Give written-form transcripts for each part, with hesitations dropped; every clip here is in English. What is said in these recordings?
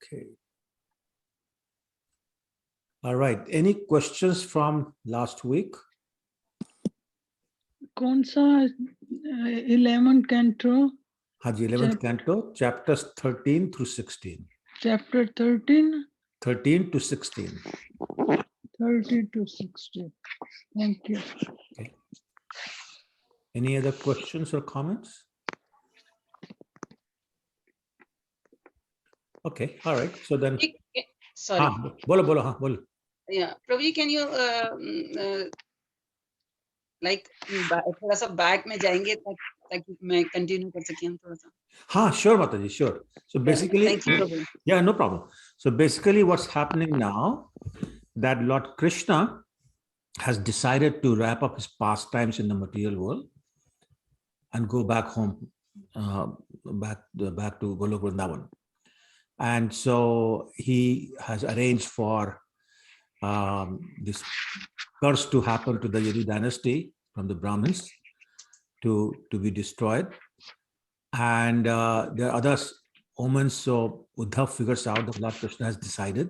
Okay. All right. Any questions from last week? कौन सा 11th canto? Haji, 11th canto, chapters 13 through 16. Chapter 13, 13 to 16. 30 to 60. Thank you. Okay. Any other questions or comments? Okay. All right. So then. Sorry. Bolo. Yeah. Prabhuji, can you like थोड़ा सा back में जाएंगे ताकि मैं continue कर सकूं थोड़ा सा. हाँ, sure, Mataji, sure. So basically, thank you, Prabhu. Yeah, no problem. So basically what's happening now, that Lord Krishna has decided to wrap up his pastimes in the material world and go back home, back to Golok Vrindavan. And so he has arranged for this curse to happen to the Yadu dynasty from the Brahmins to be destroyed. And there are other omens. So Uddhav figures out that Lord Krishna has decided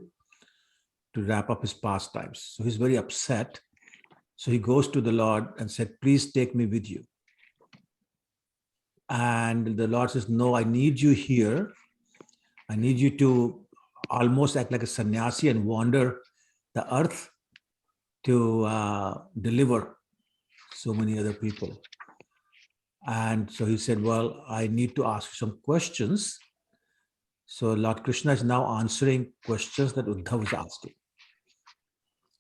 to wrap up his pastimes. So he's very upset. So he goes to the Lord and said, please take me with you. And the Lord says, no, I need you here. I need you to almost act like a sannyasi and wander the earth to deliver so many other people. And so he said, well, I need to ask you some questions. So Lord Krishna is now answering questions that Uddhav was asking.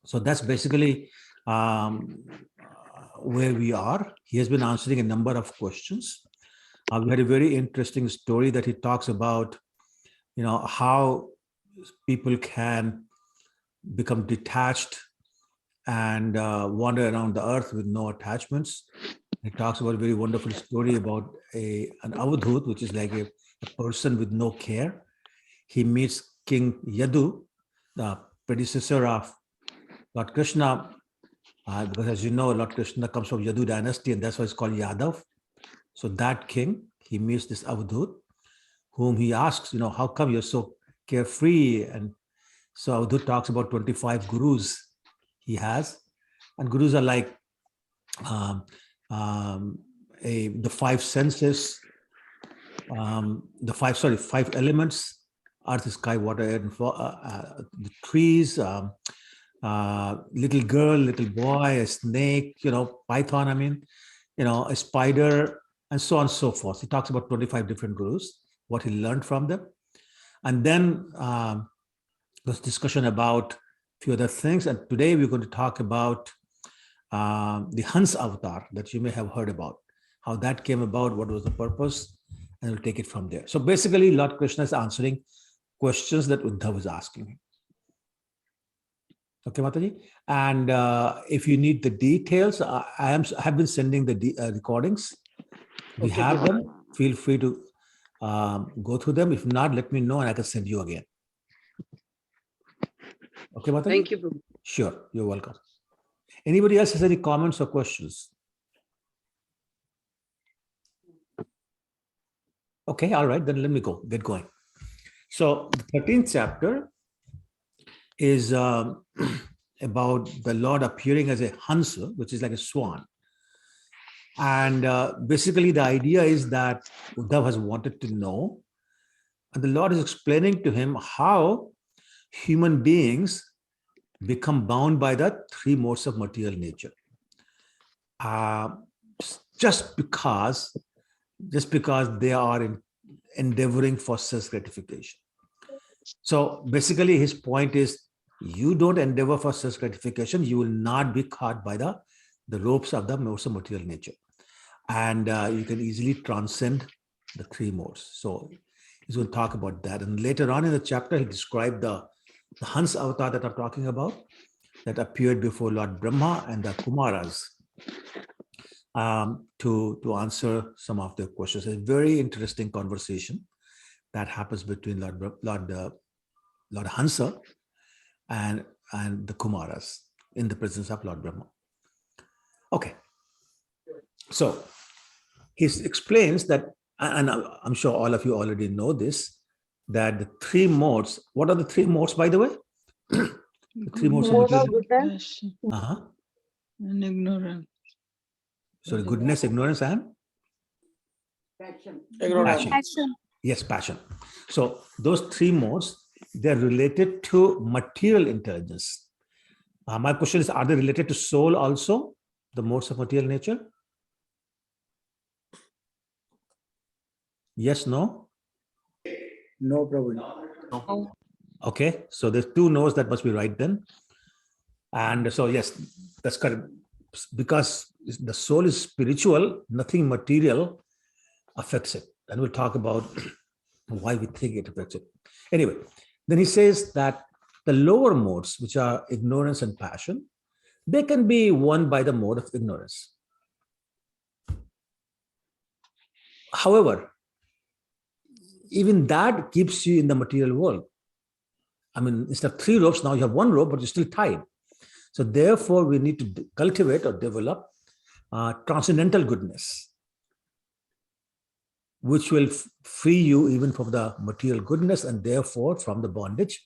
So that's basically where we are. He has been answering a number of questions. We had a very interesting story that he talks about, how people can become detached and wander around the earth with no attachments. He talks about a very wonderful story about an avadhut, which is like a person with no care. He meets King Yadu, the predecessor of Lord Krishna, because as you know, Lord Krishna comes from Yadu dynasty, and that's why it's called Yadav. So that king, he meets this avadhut, whom he asks, how come you're so carefree? And so avadhut talks about 25 gurus he has, and gurus are like the five senses, five elements: earth, sky, water, air, and the trees, little girl, little boy, a snake, python, a spider, and so on and so forth. He talks about 25 different gurus, what he learned from them. And then there's discussion about a few other things. And today we're going to talk about the Hamsa avatar that you may have heard about, how that came about, what was the purpose, and we'll take it from there. So basically, Lord Krishna is answering questions that Uddhav was asking him. Okay, Mataji? And if you need the details, I have been sending the recordings. We have them. Feel free to go through them. If not, let me know and I can send you again. Okay, Mataji? Thank you, Prabhu. Sure, you're welcome. Anybody else has any comments or questions? Okay, all right, then let me get going. So the 13th chapter is about the Lord appearing as a Hamsa, which is like a swan. And basically the idea is that Uddhav has wanted to know, and the Lord is explaining to him how human beings become bound by the three modes of material nature. Just because they are endeavoring for self-gratification. So basically his point is, you don't endeavor for self-gratification, you will not be caught by the ropes of the modes of material nature. And you can easily transcend the three modes. So he's going to talk about that. And later on in the chapter, he described the Hamsa avatar that I'm talking about, that appeared before Lord Brahma and the Kumaras to answer some of their questions. It's a very interesting conversation that happens between Lord Hamsa and the Kumaras in the presence of Lord Brahma. Okay. So he explains that, and I'm sure all of you already know this, that the three modes, what are the three modes, by the way? The three modes of Goodness, material. passion, Uh-huh. and ignorance. So goodness, ignorance, and Ignorance. passion. Yes, passion. So those three modes, they're related to material intelligence. My question is, are they related to soul also, the modes of material nature? Yes, no? No, Prabhu. No. Okay, so there's two no's that must be right then. And so, yes, that's correct. Because the soul is spiritual, nothing material affects it. And we'll talk about why we think it affects it. Anyway, then he says that the lower modes, which are ignorance and passion, they can be won by the mode of ignorance. However, even that keeps you in the material world. I mean, instead of three ropes, now you have one rope, but you're still tied. So therefore, we need to cultivate or develop transcendental goodness, which will free you even from the material goodness and therefore from the bondage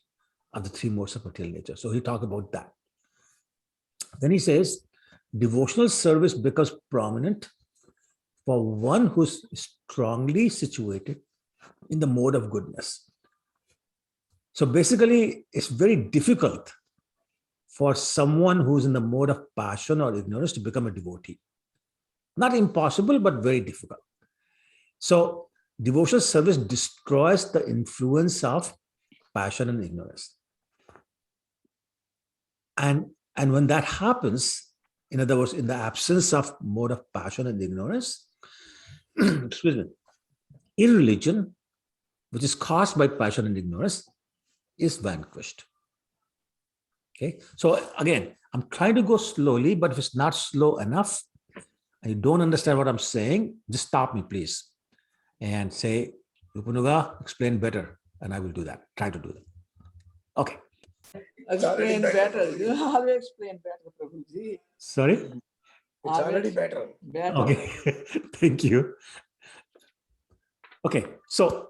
of the three modes of material nature. So he talked about that. Then he says, devotional service becomes prominent for one who's strongly situated in the mode of goodness. So basically, it's very difficult for someone who's in the mode of passion or ignorance to become a devotee. Not impossible, but very difficult. So devotional service destroys the influence of passion and ignorance. And when that happens, in other words, in the absence of mode of passion and ignorance, excuse me, irreligion, which is caused by passion and ignorance, is vanquished. Okay, so again, I'm trying to go slowly, but if it's not slow enough and you don't understand what I'm saying, just stop me, please, and say, Rupanuga, explain better, and I will do that. Try to do that. Okay. Explain better. You always explain better, Prabhuji. Sorry? It's already better. Better. Okay. Thank you. Okay. So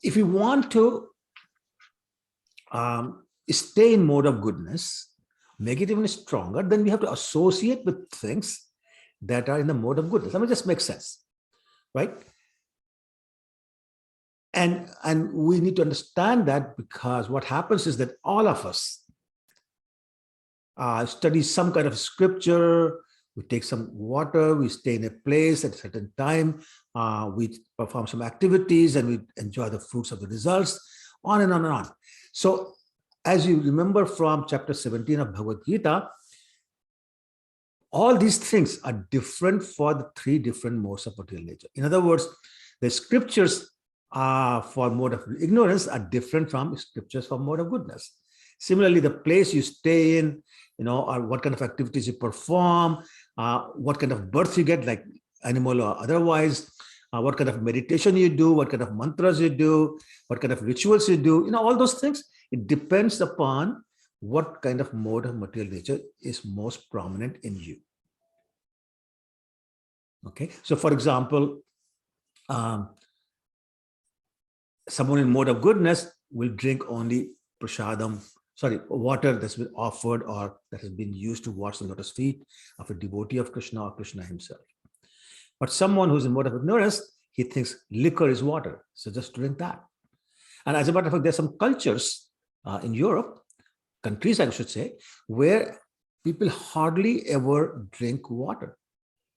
if you want to stay in mode of goodness, make it even stronger, then we have to associate with things that are in the mode of goodness. I mean, it just makes sense, right? And we need to understand that, because what happens is that all of us study some kind of scripture, we take some water, we stay in a place at a certain time, we perform some activities, and we enjoy the fruits of the results, on and on and on. So as you remember from chapter 17 of Bhagavad Gita, all these things are different for the three different modes of material nature. In other words, the scriptures for mode of ignorance are different from scriptures for mode of goodness. Similarly, the place you stay in, or what kind of activities you perform, what kind of birth you get, like animal or otherwise, what kind of meditation you do, what kind of mantras you do, what kind of rituals you do, all those things, it depends upon what kind of mode of material nature is most prominent in you. Okay, so for example, someone in mode of goodness will drink only water that's been offered or that has been used to wash the lotus feet of a devotee of Krishna or Krishna himself. But someone who's in mode of ignorance, he thinks liquor is water, so just drink that. And as a matter of fact, there's some cultures in Europe, countries I should say, where people hardly ever drink water.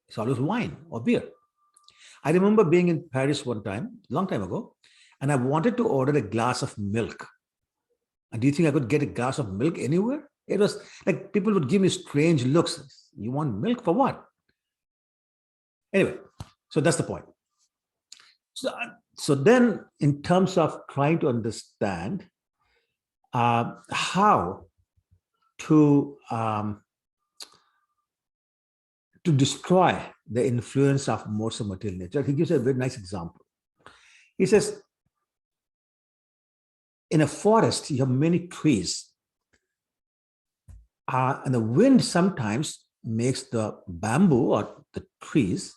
It's always wine or beer. I remember being in Paris one time, long time ago, and I wanted to order a glass of milk. And do you think I could get a glass of milk anywhere? It was like people would give me strange looks. You want milk for what? Anyway, so that's the point. So then in terms of trying to understand how to destroy the influence of modes of material nature, he gives a very nice example. He says, in a forest, you have many trees. And the wind sometimes makes the bamboo or the trees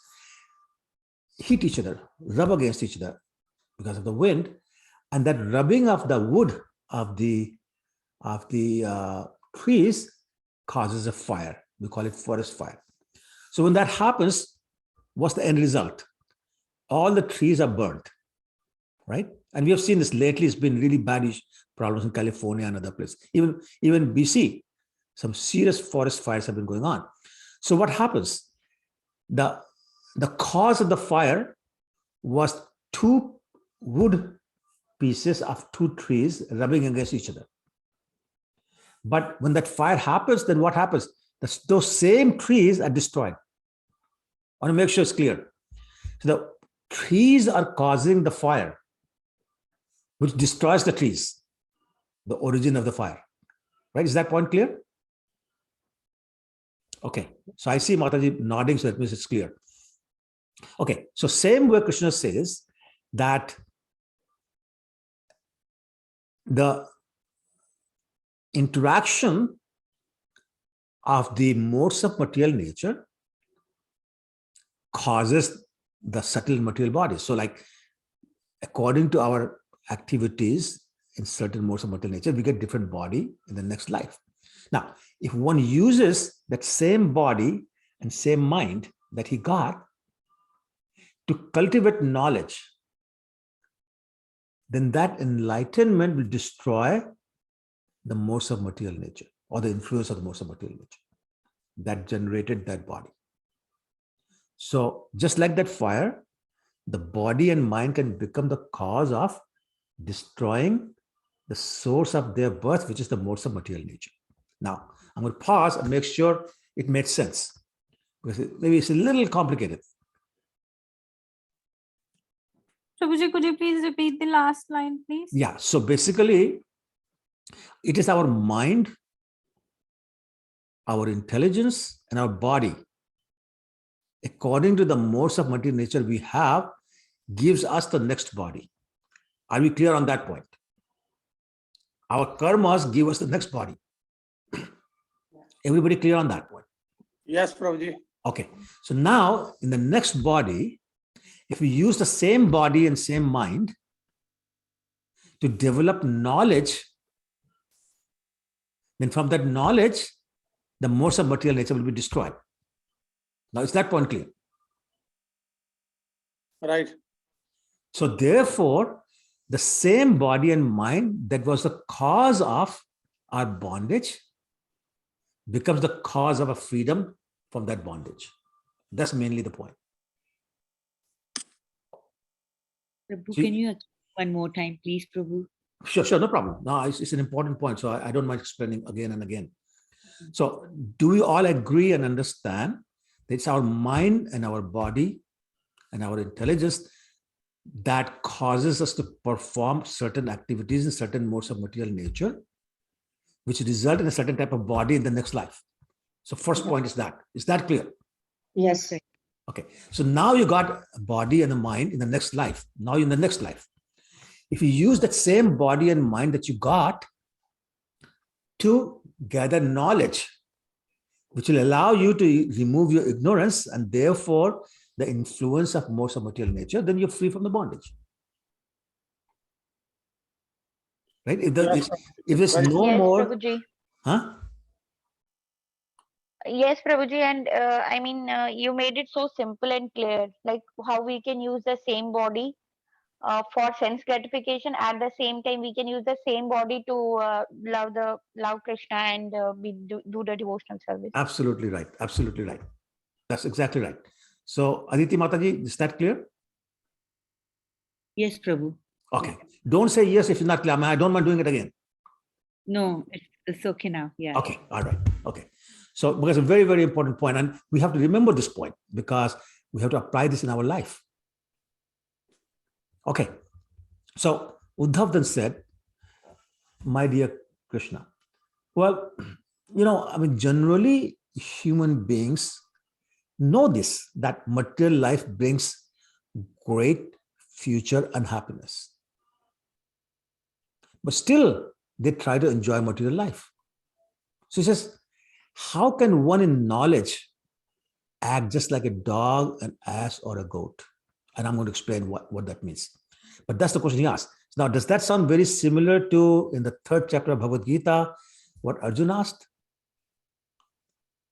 hit each other, rub against each other. because of the wind, and that rubbing of the wood of the trees causes a fire. We call it forest fire. So when that happens, what's the end result? All the trees are burnt, right? And we have seen this lately. It's been really bad problems in California and other places. Even BC, some serious forest fires have been going on. So what happens? The cause of the fire was two wood pieces of two trees rubbing against each other. But when that fire happens, then what happens? Those same trees are destroyed. I want to make sure it's clear. So the trees are causing the fire, which destroys the trees, the origin of the fire. Right? Is that point clear? Okay. So I see Mataji nodding, so that means it's clear. Okay. So same way Krishna says that the interaction of the modes of material nature causes the subtle material bodies. So like, according to our activities in certain modes of material nature, we get different body in the next life. Now, if one uses that same body and same mind that he got to cultivate knowledge, then that enlightenment will destroy the modes of material nature, or the influence of the modes of material nature that generated that body. So just like that fire, the body and mind can become the cause of destroying the source of their birth, which is the modes of material nature. Now, I'm going to pause and make sure it makes sense, because maybe it's a little complicated. Prabhuji, could you please repeat the last line, please? Yeah, so basically, it is our mind, our intelligence, and our body, according to the modes of material nature we have, gives us the next body. Are we clear on that point? Our karmas give us the next body. Everybody clear on that point? Yes, Prabhuji. Okay. So now, in the next body, if we use the same body and same mind to develop knowledge, then from that knowledge, the modes of material nature will be destroyed. Now, is that point clear? Right. So therefore, the same body and mind that was the cause of our bondage becomes the cause of a freedom from that bondage. That's mainly the point. Prabhu, See? can you one more time, please, Prabhu? Sure, no problem. No, it's an important point, so I don't mind explaining again and again. So do we all agree and understand that it's our mind and our body and our intelligence that causes us to perform certain activities in certain modes of material nature, which result in a certain type of body in the next life? So first point is that. Is that clear? Yes, sir. Okay. So now you got a body and a mind in the next life. Now in the next life, if you use that same body and mind that you got to gather knowledge, which will allow you to remove your ignorance and therefore the influence of modes of material nature, then you're free from the bondage. Right? If there's no Yes, more, Prabhuji. huh? Yes, Prabhuji, and I mean, you made it so simple and clear, like how we can use the same body for sense gratification. At the same time, we can use the same body to love Krishna and do the devotional service. Absolutely right. Absolutely right. That's exactly right. So Aditi Mataji, is that clear? Yes, Prabhu. Okay. Don't say yes if it's not clear. I don't mind doing it again. No, it's okay now. Yeah. Okay. All right. Okay. So because a very, very important point, and we have to remember this point because we have to apply this in our life. Okay. So Uddhav then said, my dear Krishna, well, I mean, generally human beings know this, that material life brings great future unhappiness. But still, they try to enjoy material life. So he says, how can one in knowledge act just like a dog, an ass, or a goat? And I'm going to explain what that means. But that's the question he asked. Now, does that sound very similar to in the 3rd chapter of Bhagavad Gita, what Arjuna asked?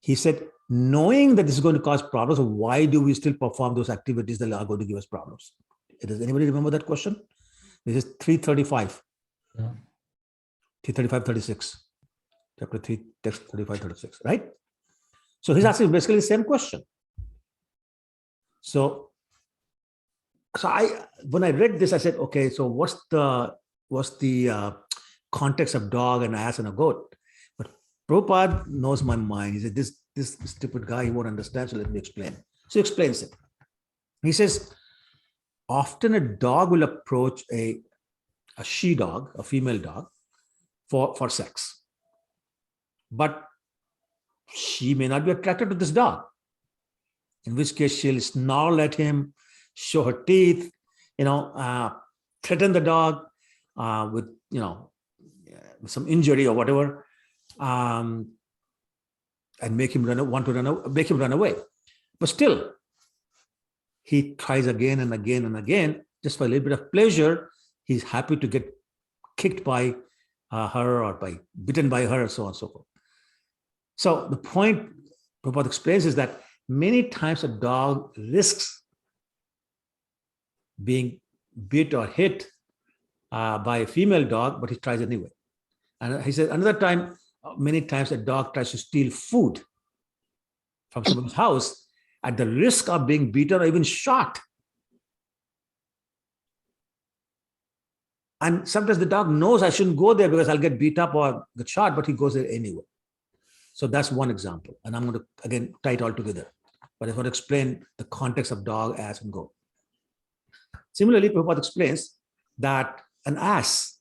He said, knowing that this is going to cause problems, why do we still perform those activities that are going to give us problems? Does anybody remember that question? This is 335. Yeah. 335-36. Chapter 3, text 35-36, right? So he's asking basically the same question. So when I read this, I said, okay, so what's the context of dog and ass and a goat? But Prabhupada knows my mind. He said, this stupid guy, he won't understand, so let me explain. So he explains it. He says, often a dog will approach a she-dog, a female dog, for sex. But she may not be attracted to this dog, in which case she'll snarl at him, show her teeth, threaten the dog with some injury or whatever, and make him run away. But still, he tries again and again and again, just for a little bit of pleasure. He's happy to get kicked by her or bitten by her, and so on and so forth. So the point Prabhupada explains is that many times a dog risks being bit or hit by a female dog, but he tries anyway. And he said another time, many times a dog tries to steal food from someone's house at the risk of being beaten or even shot. And sometimes the dog knows I shouldn't go there because I'll get beat up or get shot, but he goes there anyway. So that's one example. And I'm going to, again, tie it all together. But I want to explain the context of dog, ass, and goat. Similarly, Prabhupada explains that an ass,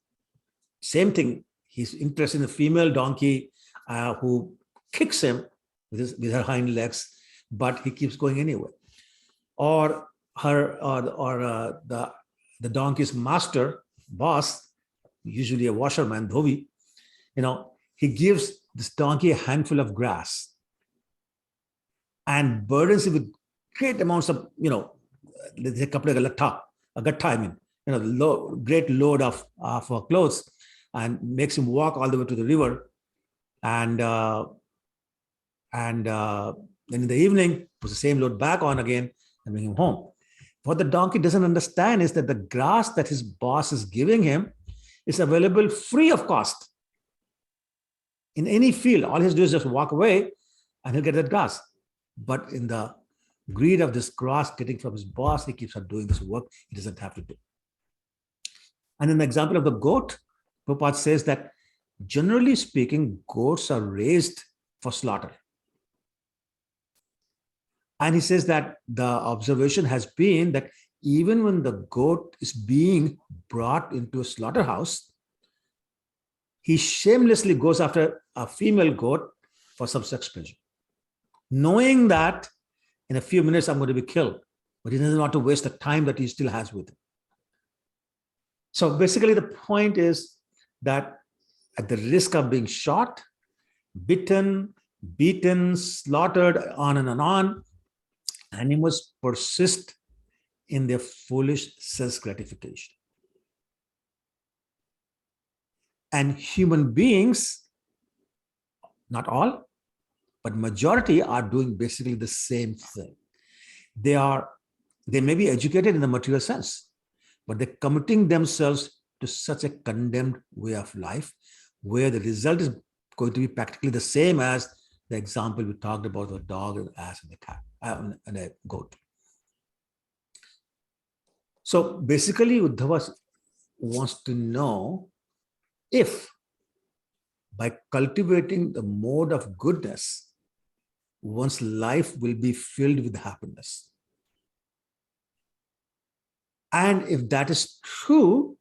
same thing. He's interested in a female donkey who kicks him with her hind legs, but he keeps going anyway. Or the donkey's master, boss, usually a washerman, dhobi, he gives this donkey a handful of grass and burdens it with great amounts of, let's say, great load of clothes, and makes him walk all the way to the river. And then in the evening, puts the same load back on again and bring him home. What the donkey doesn't understand is that the grass that his boss is giving him is available free of cost. In any field, all he has to do is just walk away and he'll get that grass. But in the greed of this grass getting from his boss, he keeps on doing this work he doesn't have to do. And in the example of the goat, Prabhupada says that generally speaking, goats are raised for slaughter. And he says that the observation has been that even when the goat is being brought into a slaughterhouse, he shamelessly goes after a female goat for some sex pleasure, knowing that in a few minutes I'm going to be killed, but he doesn't want to waste the time that he still has with him. So basically the point is that at the risk of being shot, bitten, beaten, slaughtered, on and on, animals persist in their foolish self-gratification. And human beings, not all, but majority, are doing basically the same thing. They may be educated in the material sense, but they're committing themselves to such a condemned way of life where the result is going to be practically the same as the example we talked about, the dog and the ass and the cat and a goat. So basically Uddhava wants to know if by cultivating the mode of goodness, one's life will be filled with happiness. And if that is true,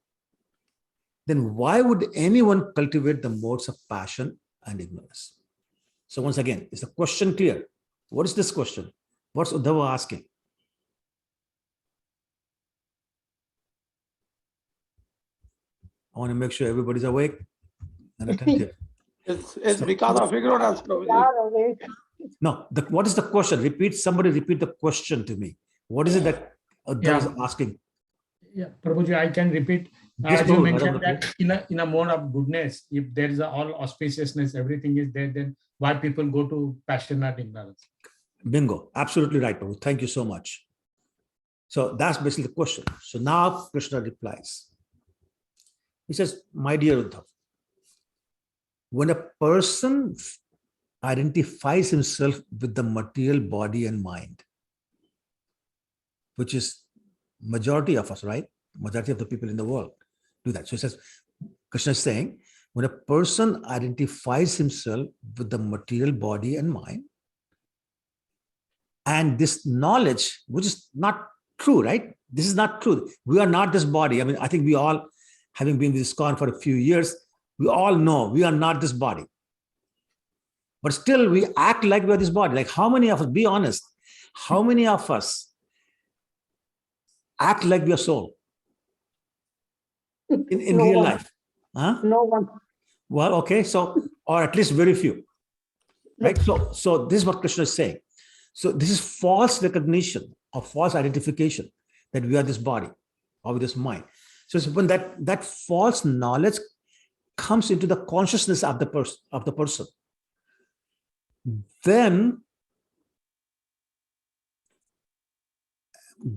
then why would anyone cultivate the modes of passion and ignorance? So once again, is the question clear? What is this question? What's Uddhava asking? I want to make sure everybody's awake and attentive. It's because of ignorance, Prabhuji. No, what is the question? Somebody repeat the question to me. What is it that Uddhava is asking? Yeah, Prabhuji, I can repeat. Yes, As you Prabhu, mentioned Madam, that in a mode of goodness, if there is all auspiciousness, everything is there, then why people go to passion and imbalance? bingo. Absolutely right, Prabhu. Thank you so much. So that's basically the question. So now Krishna replies. He says, my dear Uddhav, when a person identifies himself with the material body and mind, which is majority of us, right? Majority of the people in the world do that. So he says, Krishna is saying, when a person identifies himself with the material body and mind, and this knowledge, which is not true, right? This is not true. We are not this body. I mean, I think we all, having been with ISKCON for a few years, we all know we are not this body. But still, we act like we are this body. Like, how many of us, be honest, how many of us act like we are soul in No real one. life? Huh? No one. Well, okay, so, or at least very few, right? So this is what Krishna is saying. So this is false recognition or false identification that we are this body or this mind. So it's when that false knowledge comes into the consciousness of the person, then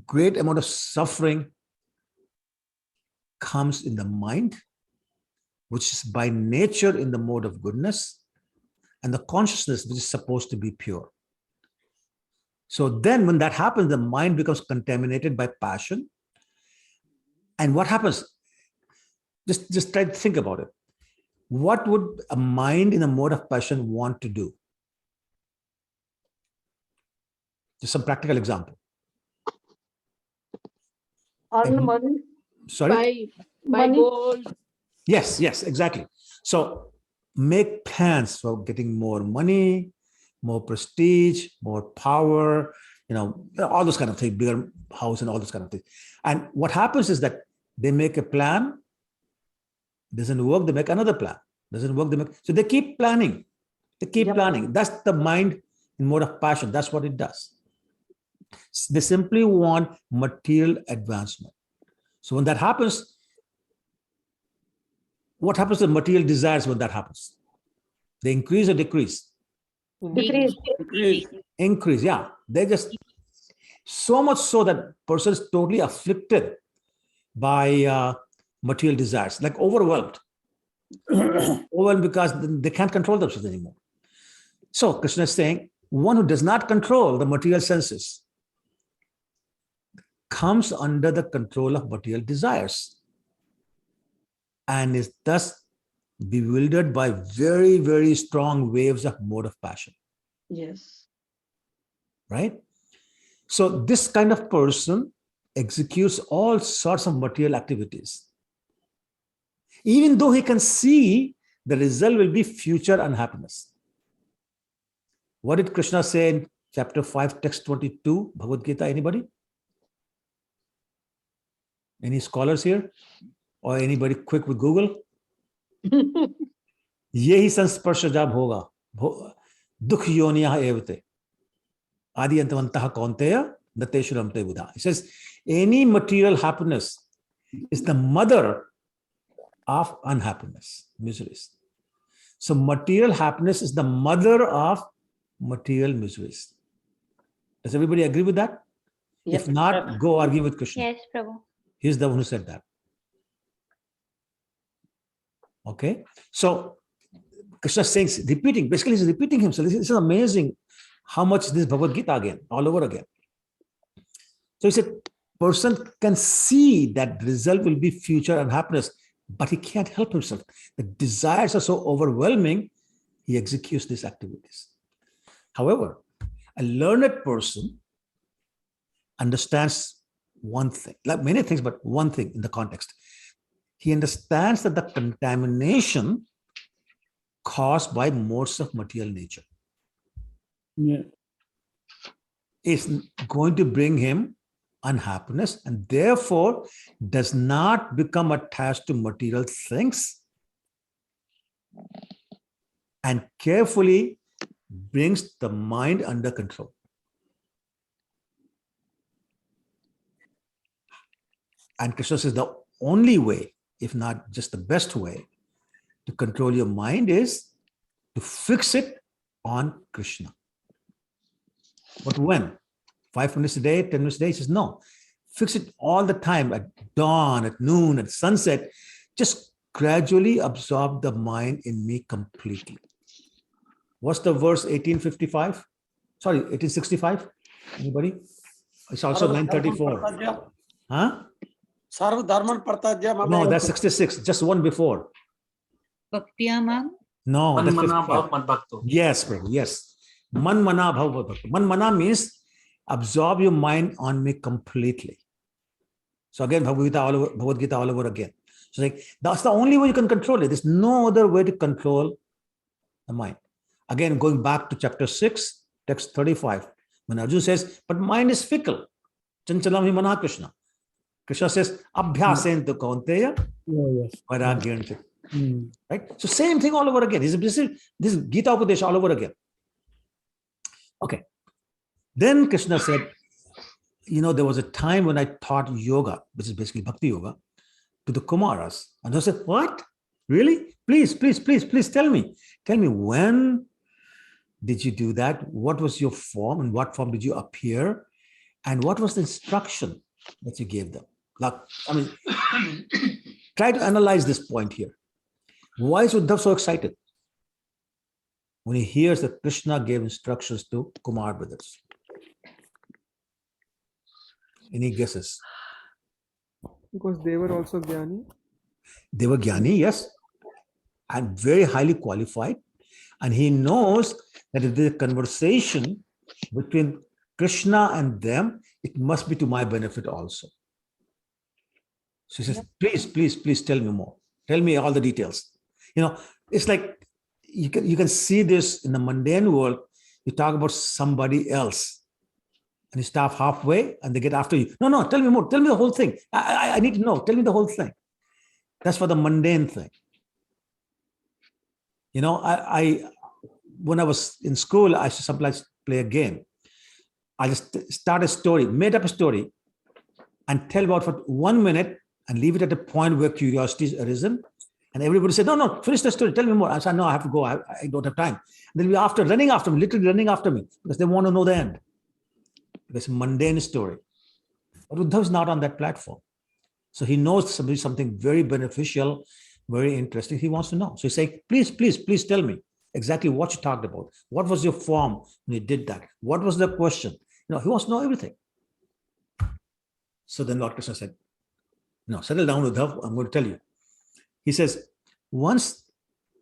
great amount of suffering comes in the mind, which is by nature in the mode of goodness, and the consciousness, which is supposed to be pure. So then when that happens, the mind becomes contaminated by passion. And what happens? Just try to think about it. What would a mind in a mode of passion want to do? Just some practical example. Earn money. Sorry? Buy gold. Yes, exactly. So make plans for getting more money, more prestige, more power, all those kind of things, bigger house and all those kind of things. And what happens is that they make a plan, doesn't work, they make another plan. Doesn't work, so they keep planning. They keep planning. That's the mind in mode of passion. That's what it does. They simply want material advancement. So when that happens, what happens to material desires when that happens? They increase or decrease? Decrease. Increase, yeah. They just, so much so that person is totally afflicted by material desires, like overwhelmed. Overwhelmed because they can't control themselves anymore. So Krishna is saying, one who does not control the material senses comes under the control of material desires and is thus bewildered by very, very strong waves of mode of passion. Yes. Right? So this kind of person executes all sorts of material activities, even though he can see the result will be future unhappiness. What did Krishna say in chapter 5, text 22, Bhagavad Gita? Anybody? Any scholars here? Or anybody quick with Google? Yehi sansparsha jab hoga, dukh yoniya evate, adi antavantaha kaunteya nateshuramte buddha. He says, any material happiness is the mother of unhappiness, miseries. So material happiness is the mother of material miseries. Does everybody agree with that? Yes. If not, go argue with Krishna. Yes, Prabhu. He's the one who said that. Okay. So Krishna is saying, repeating, basically he's repeating himself. This is amazing how much this Bhagavad Gita again, all over again. So he said, person can see that result will be future unhappiness, but he can't help himself. The desires are so overwhelming, he executes these activities. However, a learned person understands one thing, like many things, but one thing in the context. He understands that the contamination caused by modes of material nature is going to bring him unhappiness, and therefore does not become attached to material things and carefully brings the mind under control. And Krishna says the only way, if not just the best way, to control your mind is to fix it on Krishna. But when? 5 minutes a day, 10 minutes a day? He says, no. Fix it all the time, at dawn, at noon, at sunset. Just gradually absorb the mind in me completely. What's the verse 1855? Sorry, 1865? Anybody? It's also 934. Huh? No, that's 66. Just one before. Bhaktiyaman. No, that's Manmana 55. bhav madbhakto. Yes, Prabhu, yes. Manmana bhav madbhakto. Manmana means absorb your mind on me completely. So again, Bhagavad Gita all over again. So like, that's the only way you can control it. There's no other way to control the mind. Again, going back to chapter 6, text 35, when Arjuna says, but mind is fickle. Chanchalam hi mana Krishna. Krishna says, abhyasen tu kaunteya vairagyan. Right? So same thing all over again. This is Gita Upadesh all over again. Okay. Then Krishna said, there was a time when I taught yoga, which is basically bhakti yoga, to the Kumaras. And I said, what? Really? Please tell me. Tell me, when did you do that? What was your form? In what form did you appear? And what was the instruction that you gave them? Try to analyze this point here. Why is Uddhav so excited when he hears that Krishna gave instructions to Kumar brothers? Any guesses? Because they were also Jnani. They were Jnani, yes, and very highly qualified. And he knows that if there's a conversation between Krishna and them, it must be to my benefit also. So he says, please tell me more. Tell me all the details. It's like you can see this in the mundane world. You talk about somebody else and you stop halfway and they get after you. No, tell me more. Tell me the whole thing. I need to know. Tell me the whole thing. That's for the mundane thing. When I was in school, I used to sometimes play a game. I just start a story, made up a story, and tell about for 1 minute and leave it at a point where curiosity is arisen. And everybody said, no, finish the story. Tell me more. I said, no, I have to go. I don't have time. And they'll be running after me, literally running after me because they want to know the end. It's a mundane story. But Uddhav is not on that platform. So he knows something very beneficial, very interesting. He wants to know. So he's saying, please tell me exactly what you talked about. What was your form when you did that? What was the question? He wants to know everything. So then Lord Krishna said, no, settle down, Uddhav. I'm going to tell you. He says, once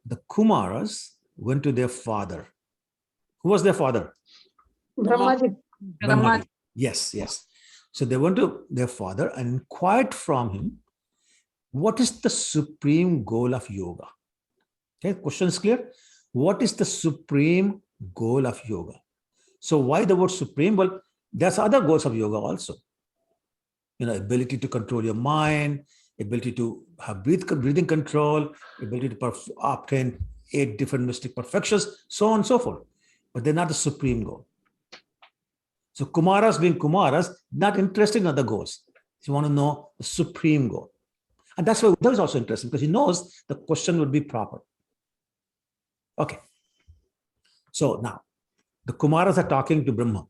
the Kumaras went to their father. Who was their father? Brahmaji. Brahmaji. Yes. So they went to their father and inquired from him, what is the supreme goal of yoga? Okay, question is clear. What is the supreme goal of yoga? So why the word supreme? Well, there's other goals of yoga also. Ability to control your mind, ability to have breathing control, ability to obtain 8 different mystic perfections, so on and so forth. But they're not the supreme goal. So Kumaras being Kumaras, not interested in other goals. You want to know the supreme goal. And that's why Uddhav is also interesting, because he knows the question would be proper. Okay. So now, the Kumaras are talking to Brahma.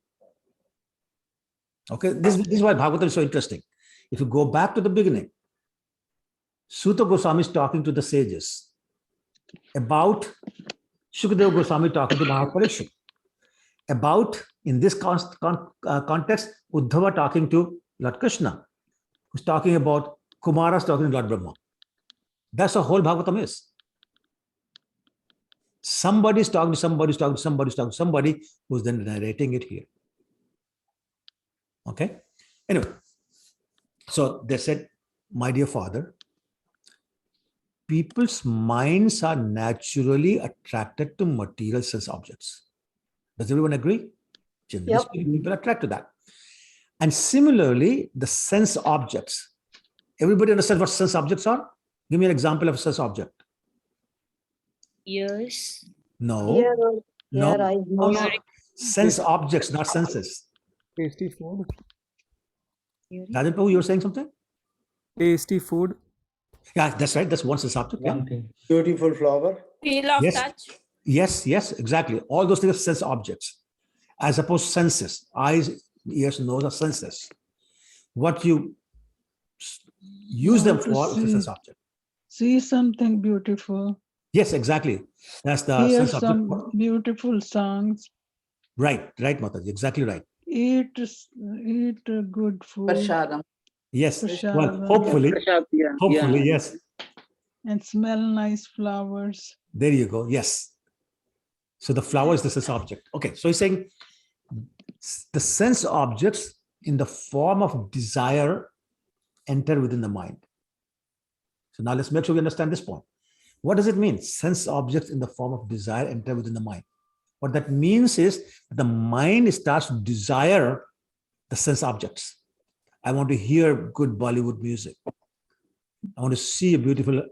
Okay, this is why Bhagavatam is so interesting. If you go back to the beginning, Suta Goswami is talking to the sages about Shukadeva Goswami talking to Mahaparishad. About, in this context, Uddhava talking to Lord Krishna, who's talking about Kumaras talking to Lord Brahma. That's the whole Bhagavatam is. Somebody's talking to somebody's talking to somebody's talking to somebody who's then narrating it here. Okay? Anyway, so they said, my dear father, people's minds are naturally attracted to material sense objects. Does everyone agree? Generally speaking, people are attracted to that. And similarly, the sense objects. Everybody understands what sense objects are? Give me an example of a sense object. Ears. No. No. nose. Sense objects, not senses. Tasty food. Rajan Prabhu, you were saying something? Tasty food. Yeah, that's right. That's one sense object. Yeah. One thing. Beautiful flower. Feel of Yes. touch. Yes, exactly. All those things are sense objects, as opposed to senses. Eyes, ears, nose are senses. What you use them Want to for is a sense see. object. See something beautiful. Yes, exactly. That's the Hear sense object. some beautiful songs. Right, Mataji. Exactly right. Eat good food. Prashadam. Yes. Well, Prashadam. hopefully, yes. And smell nice flowers. There you go. Yes. So the flower is the sense object. Okay. So he's saying the sense objects in the form of desire enter within the mind. So now let's make sure we understand this point. What does it mean? Sense objects in the form of desire enter within the mind. What that means is that the mind starts to desire the sense objects. I want to hear good Bollywood music. I want to see a beautiful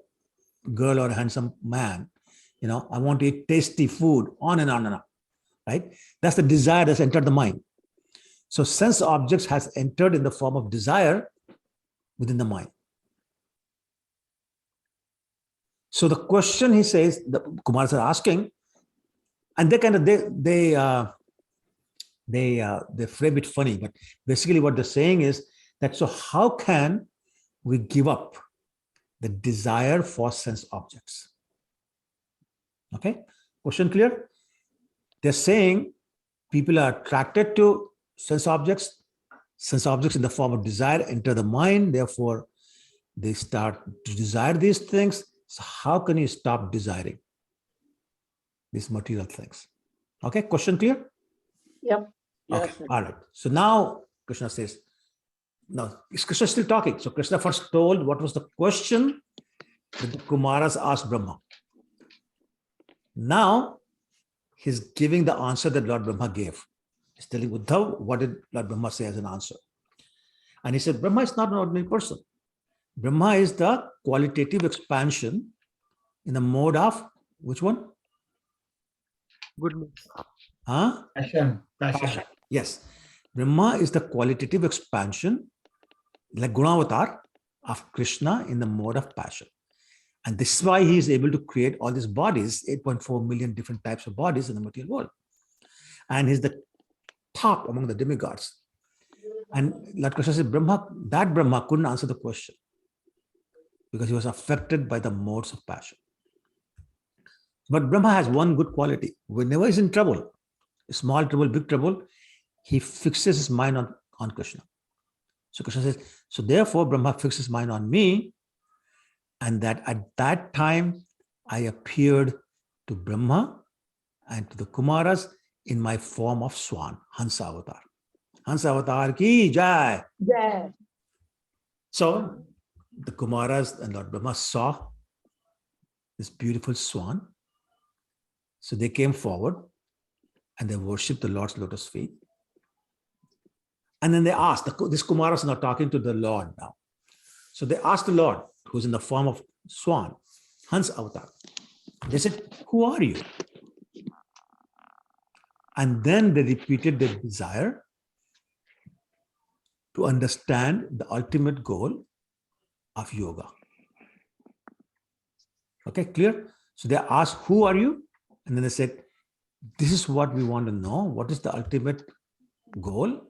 girl or a handsome man. I want to eat tasty food, on and on and on. Right? That's the desire that's entered the mind. So sense objects has entered in the form of desire within the mind. So the question he says, the Kumaras are asking, and they kind of they frame it funny, but basically what they're saying is that so how can we give up the desire for sense objects? Okay, question clear? They're saying people are attracted to sense objects in the form of desire enter the mind, therefore they start to desire these things. So how can you stop desiring these material things? Okay, question clear? Yep. Okay, Yes, sir. all right. So now Krishna says, now is Krishna still talking? So Krishna first told what was the question that the Kumaras asked Brahma. Now he's giving the answer that Lord Brahma gave. He's telling Uddhav, what did Lord Brahma say as an answer? And he said, Brahma is not an ordinary person. Brahma is the qualitative expansion in the mode of which one? Goodness. Huh? Passion. Yes. Brahma is the qualitative expansion, like Gunavatar of Krishna in the mode of passion. And this is why he is able to create all these bodies, 8.4 million different types of bodies in the material world. And he's the top among the demigods. And Lord Krishna said, that Brahma couldn't answer the question because he was affected by the modes of passion. But Brahma has one good quality. Whenever he's in trouble, small trouble, big trouble, he fixes his mind on Krishna. So Krishna says, so therefore Brahma fixes his mind on me, and that at that time I appeared to Brahma and to the Kumaras in my form of Swan, Hamsa avatar. Hamsa avatar ki jai. Yeah. So the Kumaras and Lord Brahma saw this beautiful swan. So they came forward and they worshipped the Lord's lotus feet. And then they asked, this Kumaras is now talking to the Lord now. So they asked the Lord, who's in the form of swan, Hans avatar. They said, who are you? And then they repeated their desire to understand the ultimate goal of yoga. Okay, clear? So they asked, who are you? And then they said, this is what we want to know. What is the ultimate goal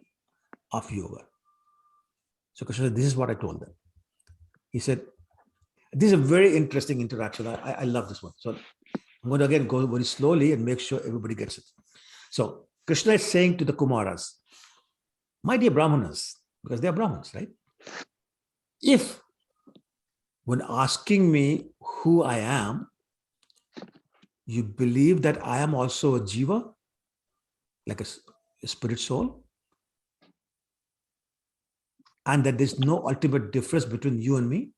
of yoga? So Krishna said, this is what I told them. He said, this is a very interesting interaction. I love this one. So I'm going to again go very slowly and make sure everybody gets it. So Krishna is saying to the Kumaras, my dear Brahmanas, because they are Brahmins, right? If when asking me who I am, you believe that I am also a jiva, like a spirit soul, and that there's no ultimate difference between you and me,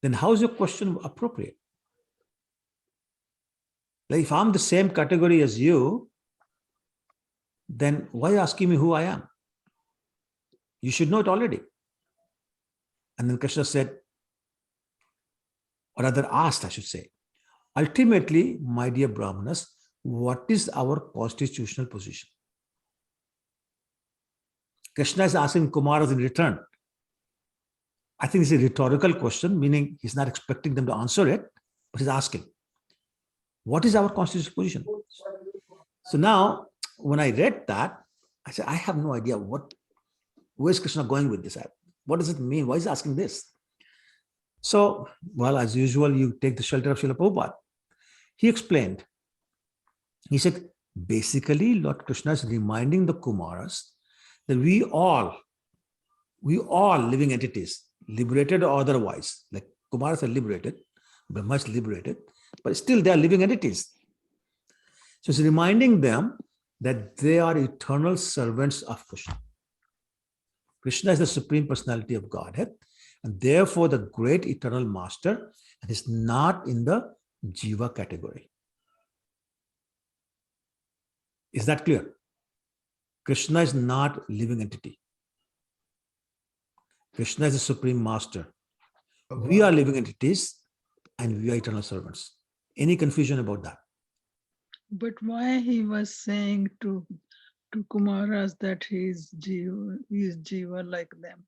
then how is your question appropriate? Like if I'm the same category as you, then why are you asking me who I am? You should know it already. And then Krishna said, or rather asked, I should say, ultimately, my dear Brahmanas, what is our constitutional position? Krishna is asking Kumaras in return, I think it's a rhetorical question, meaning he's not expecting them to answer it, but he's asking, what is our constitutional position? So now, when I read that, I said, I have no idea where's Krishna going with this? What does it mean? Why is he asking this? So, well, as usual, you take the shelter of Srila Prabhupada. He explained, he said, basically, Lord Krishna is reminding the Kumaras that we all living entities, liberated or otherwise, like Kumaras are liberated, Brahma is liberated, but still they are living entities. So it's reminding them that they are eternal servants of Krishna. Krishna is the Supreme Personality of Godhead, and therefore the great eternal master, and is not in the Jiva category. Is that clear? Krishna is not a living entity. Krishna is the Supreme Master. We are living entities and we are eternal servants. Any confusion about that? But why he was saying to Kumaras that he is Jiva like them?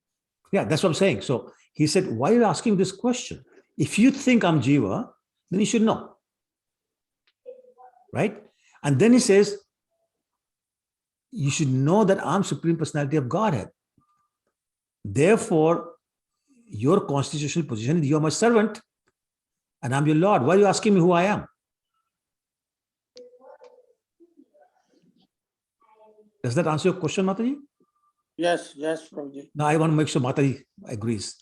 Yeah, that's what I'm saying. So he said, why are you asking this question? If you think I'm Jiva, then you should know. Right? And then he says, you should know that I'm Supreme Personality of Godhead. Therefore, your constitutional position is you are my servant and I'm your Lord. Why are you asking me who I am? Does that answer your question, Mataji? Yes, Prabhuji. Now I want to make sure Mataji agrees.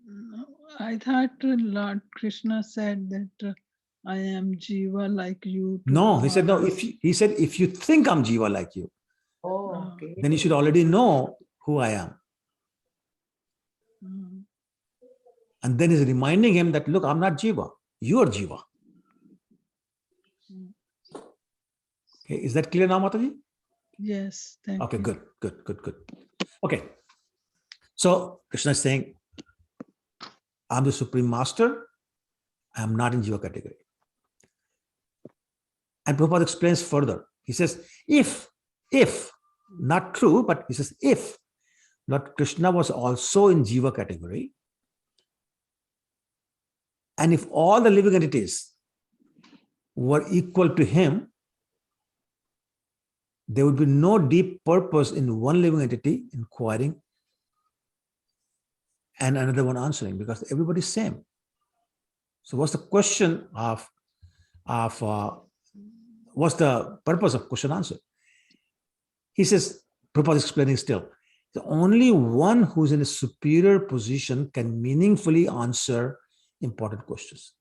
No, I thought Lord Krishna said that I am Jiva like you. to No, he said, no, Kumaras. he said, if you think I'm Jiva like you, Oh, okay. then you should already know who I am. Mm. And then he's reminding him that, look, I'm not Jiva. You are Jiva. Okay, is that clear now, Mataji? Yes, thank Okay, you. good. Okay. So Krishna is saying, I'm the Supreme Master. I'm not in Jiva category. And Prabhupada explains further. He says, if, not true, but he says, if Lord Krishna was also in Jiva category, and if all the living entities were equal to him, there would be no deep purpose in one living entity inquiring and another one answering, because everybody's same. So what's the question of what's the purpose of question answer? He says, Prabhupada is explaining still, the only one who's in a superior position can meaningfully answer important questions.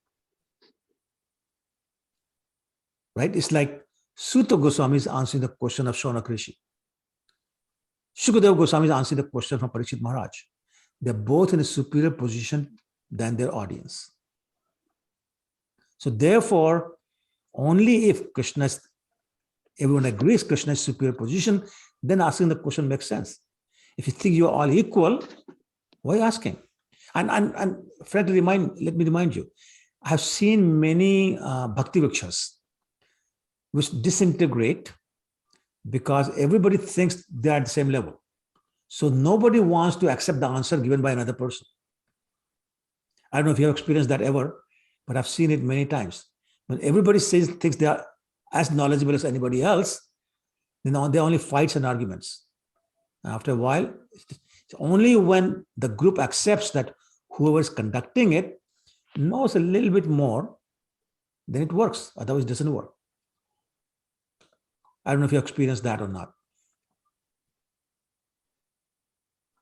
Right? It's like Sutta Goswami is answering the question of Shaunak Rishi. Shukadeva Goswami is answering the question from Parikshit Maharaj. They're both in a superior position than their audience. So therefore, only if everyone agrees Krishna is superior position, then asking the question makes sense. If you think you are all equal, why asking? And frankly, let me remind you, I have seen many bhakti vrikshas which disintegrate because everybody thinks they are at the same level. So nobody wants to accept the answer given by another person. I don't know if you have experienced that ever, but I've seen it many times. When everybody thinks they are as knowledgeable as anybody else, there are only fights and arguments. After a while, it's only when the group accepts that whoever is conducting it knows a little bit more, then it works. Otherwise, it doesn't work. I don't know if you experienced that or not.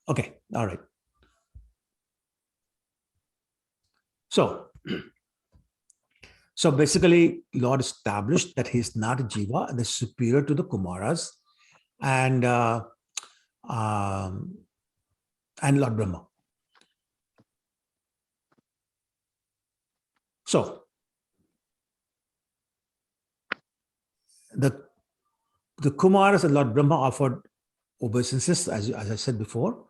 Okay, all right. So basically, Lord established that he is not a Jiva and is superior to the Kumaras and Lord Brahma. So the Kumaras and Lord Brahma offered obeisances, as I said before,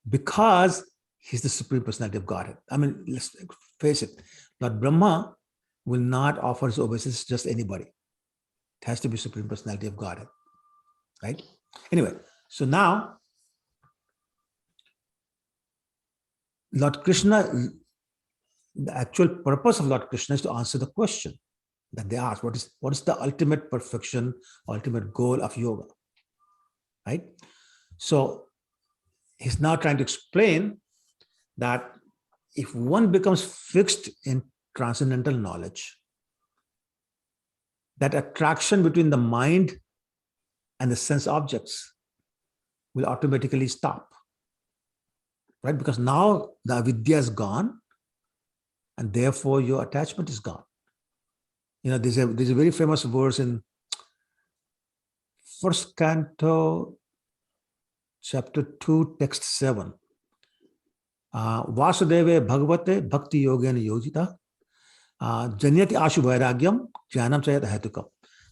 because he's the Supreme Personality of Godhead. I mean, let's face it, Lord Brahma will not offer his obeisances to just anybody. It has to be Supreme Personality of Godhead, right? Anyway, so now Lord Krishna, the actual purpose of Lord Krishna is to answer the question that they ask, what is the ultimate perfection, ultimate goal of yoga, right? So he's now trying to explain that if one becomes fixed in transcendental knowledge, that attraction between the mind and the sense objects will automatically stop, right? Because now the avidya is gone, and therefore your attachment is gone. You know, there's a very famous verse in first Canto, chapter 2, text 7. Vasudeve Bhagavate Bhakti Yogena Yojita Janyati Ashu Vairagyam Jnanam Chayat Hetukam.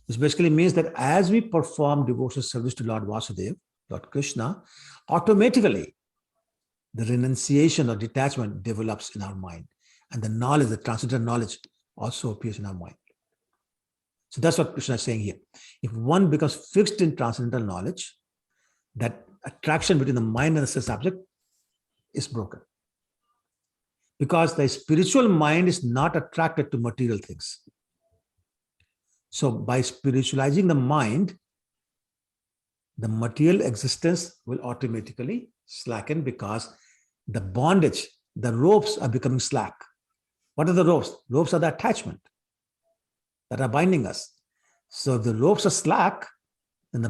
This basically means that as we perform devotional service to Lord Vasudeva, Lord Krishna, automatically the renunciation or detachment develops in our mind. And the knowledge, the transcendental knowledge also appears in our mind. So that's what Krishna is saying here. If one becomes fixed in transcendental knowledge, that attraction between the mind and the sense object is broken. Because the spiritual mind is not attracted to material things. So by spiritualizing the mind, the material existence will automatically slacken because the bondage, the ropes are becoming slack. What are the ropes? Ropes are the attachment that are binding us. So if the ropes are slack, then the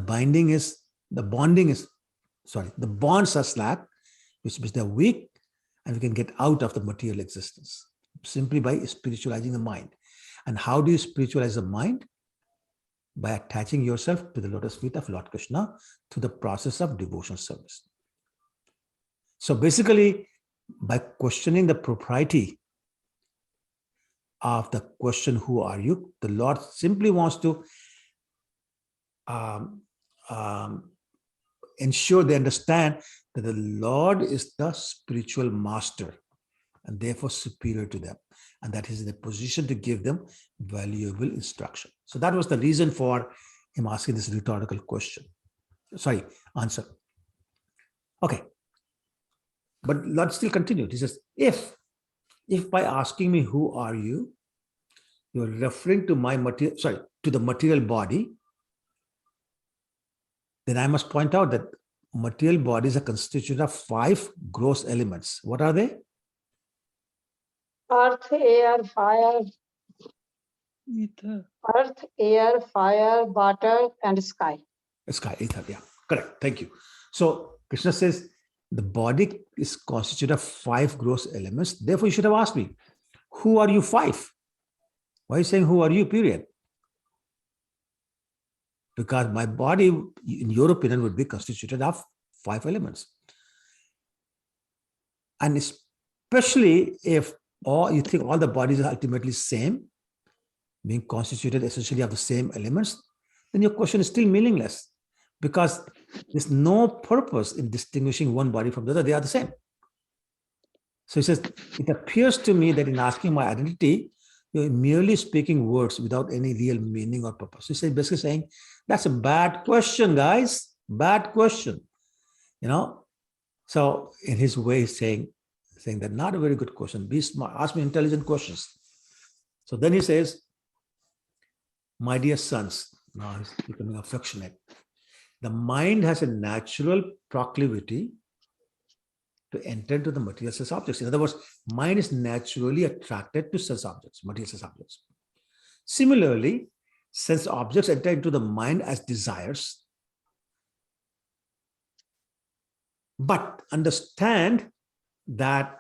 bonds are slack, which means they're weak, and we can get out of the material existence simply by spiritualizing the mind. And how do you spiritualize the mind? By attaching yourself to the lotus feet of Lord Krishna through the process of devotional service. So basically, by questioning the propriety of the question, who are you? The Lord simply wants to ensure they understand that the Lord is the spiritual master and therefore superior to them, and that he's in a position to give them valuable instruction. So that was the reason for him asking this rhetorical question. Sorry, answer. Okay. But Lord still continued. He says, if by asking me, who are you, you're referring to to the material body, then I must point out that material bodies are constituted of 5 gross elements. What are they? Earth, air, fire, Ether. earth, air, fire, water, and sky. Sky, ether, yeah, correct. Thank you. So Krishna says the body is constituted of 5 gross elements. Therefore, you should have asked me, who are you 5? Why are you saying who are you, period? Because my body, in your opinion, would be constituted of 5 elements. And especially if you think all the bodies are ultimately same, being constituted essentially of the same elements, then your question is still meaningless, because there's no purpose in distinguishing one body from the other. They are the same. So he says, it appears to me that in asking my identity, you're merely speaking words without any real meaning or purpose. He's basically saying, that's a bad question, guys. Bad question. You know? So in his way, he's saying that not a very good question. Be smart. Ask me intelligent questions. So then he says, my dear sons, now he's becoming affectionate. The mind has a natural proclivity to enter into the material sense objects. In other words, mind is naturally attracted to sense objects, material sense objects. Similarly, sense objects enter into the mind as desires. But understand that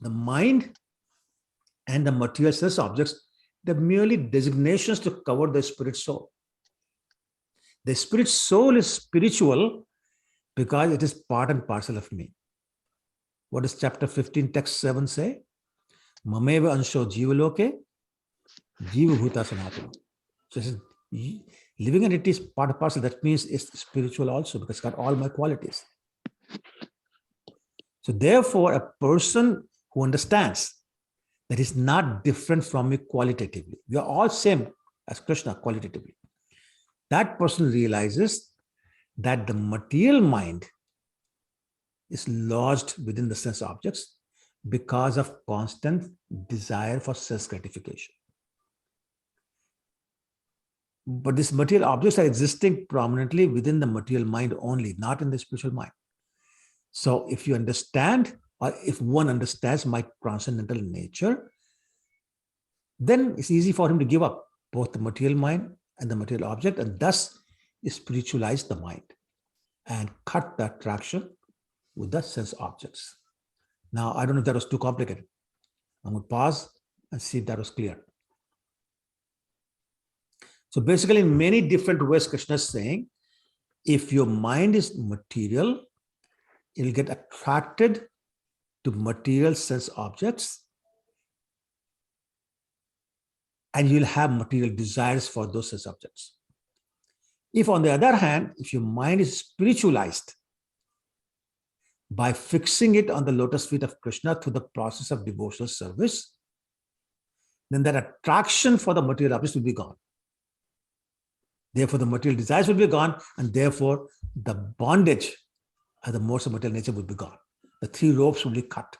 the mind and the material sense objects, they're merely designations to cover the spirit soul. The spirit soul is spiritual because it is part and parcel of me. What does chapter 15, text 7 say? Mameva ansho jivaloke, jiva bhuta sanatana. So it says, living entity is part and parcel. That means it's spiritual also, because it's got all my qualities. So therefore, a person who understands that is not different from me qualitatively, we are all same as Krishna qualitatively, that person realizes that the material mind is lodged within the sense objects because of constant desire for sense gratification. But these material objects are existing prominently within the material mind only, not in the spiritual mind. So if you understand, or if one understands my transcendental nature, then it's easy for him to give up both the material mind and the material object, and thus spiritualize the mind and cut the attraction with the sense objects. Now, I don't know if that was too complicated. I'm going to pause and see if that was clear. So basically, in many different ways, Krishna is saying, if your mind is material, it'll get attracted to material sense objects, and you'll have material desires for those sense objects. If, on the other hand, if your mind is spiritualized by fixing it on the lotus feet of Krishna through the process of devotional service, then that attraction for the material objects will be gone. Therefore, the material desires will be gone, and therefore, the bondage of the modes of material nature will be gone. The three ropes will be cut.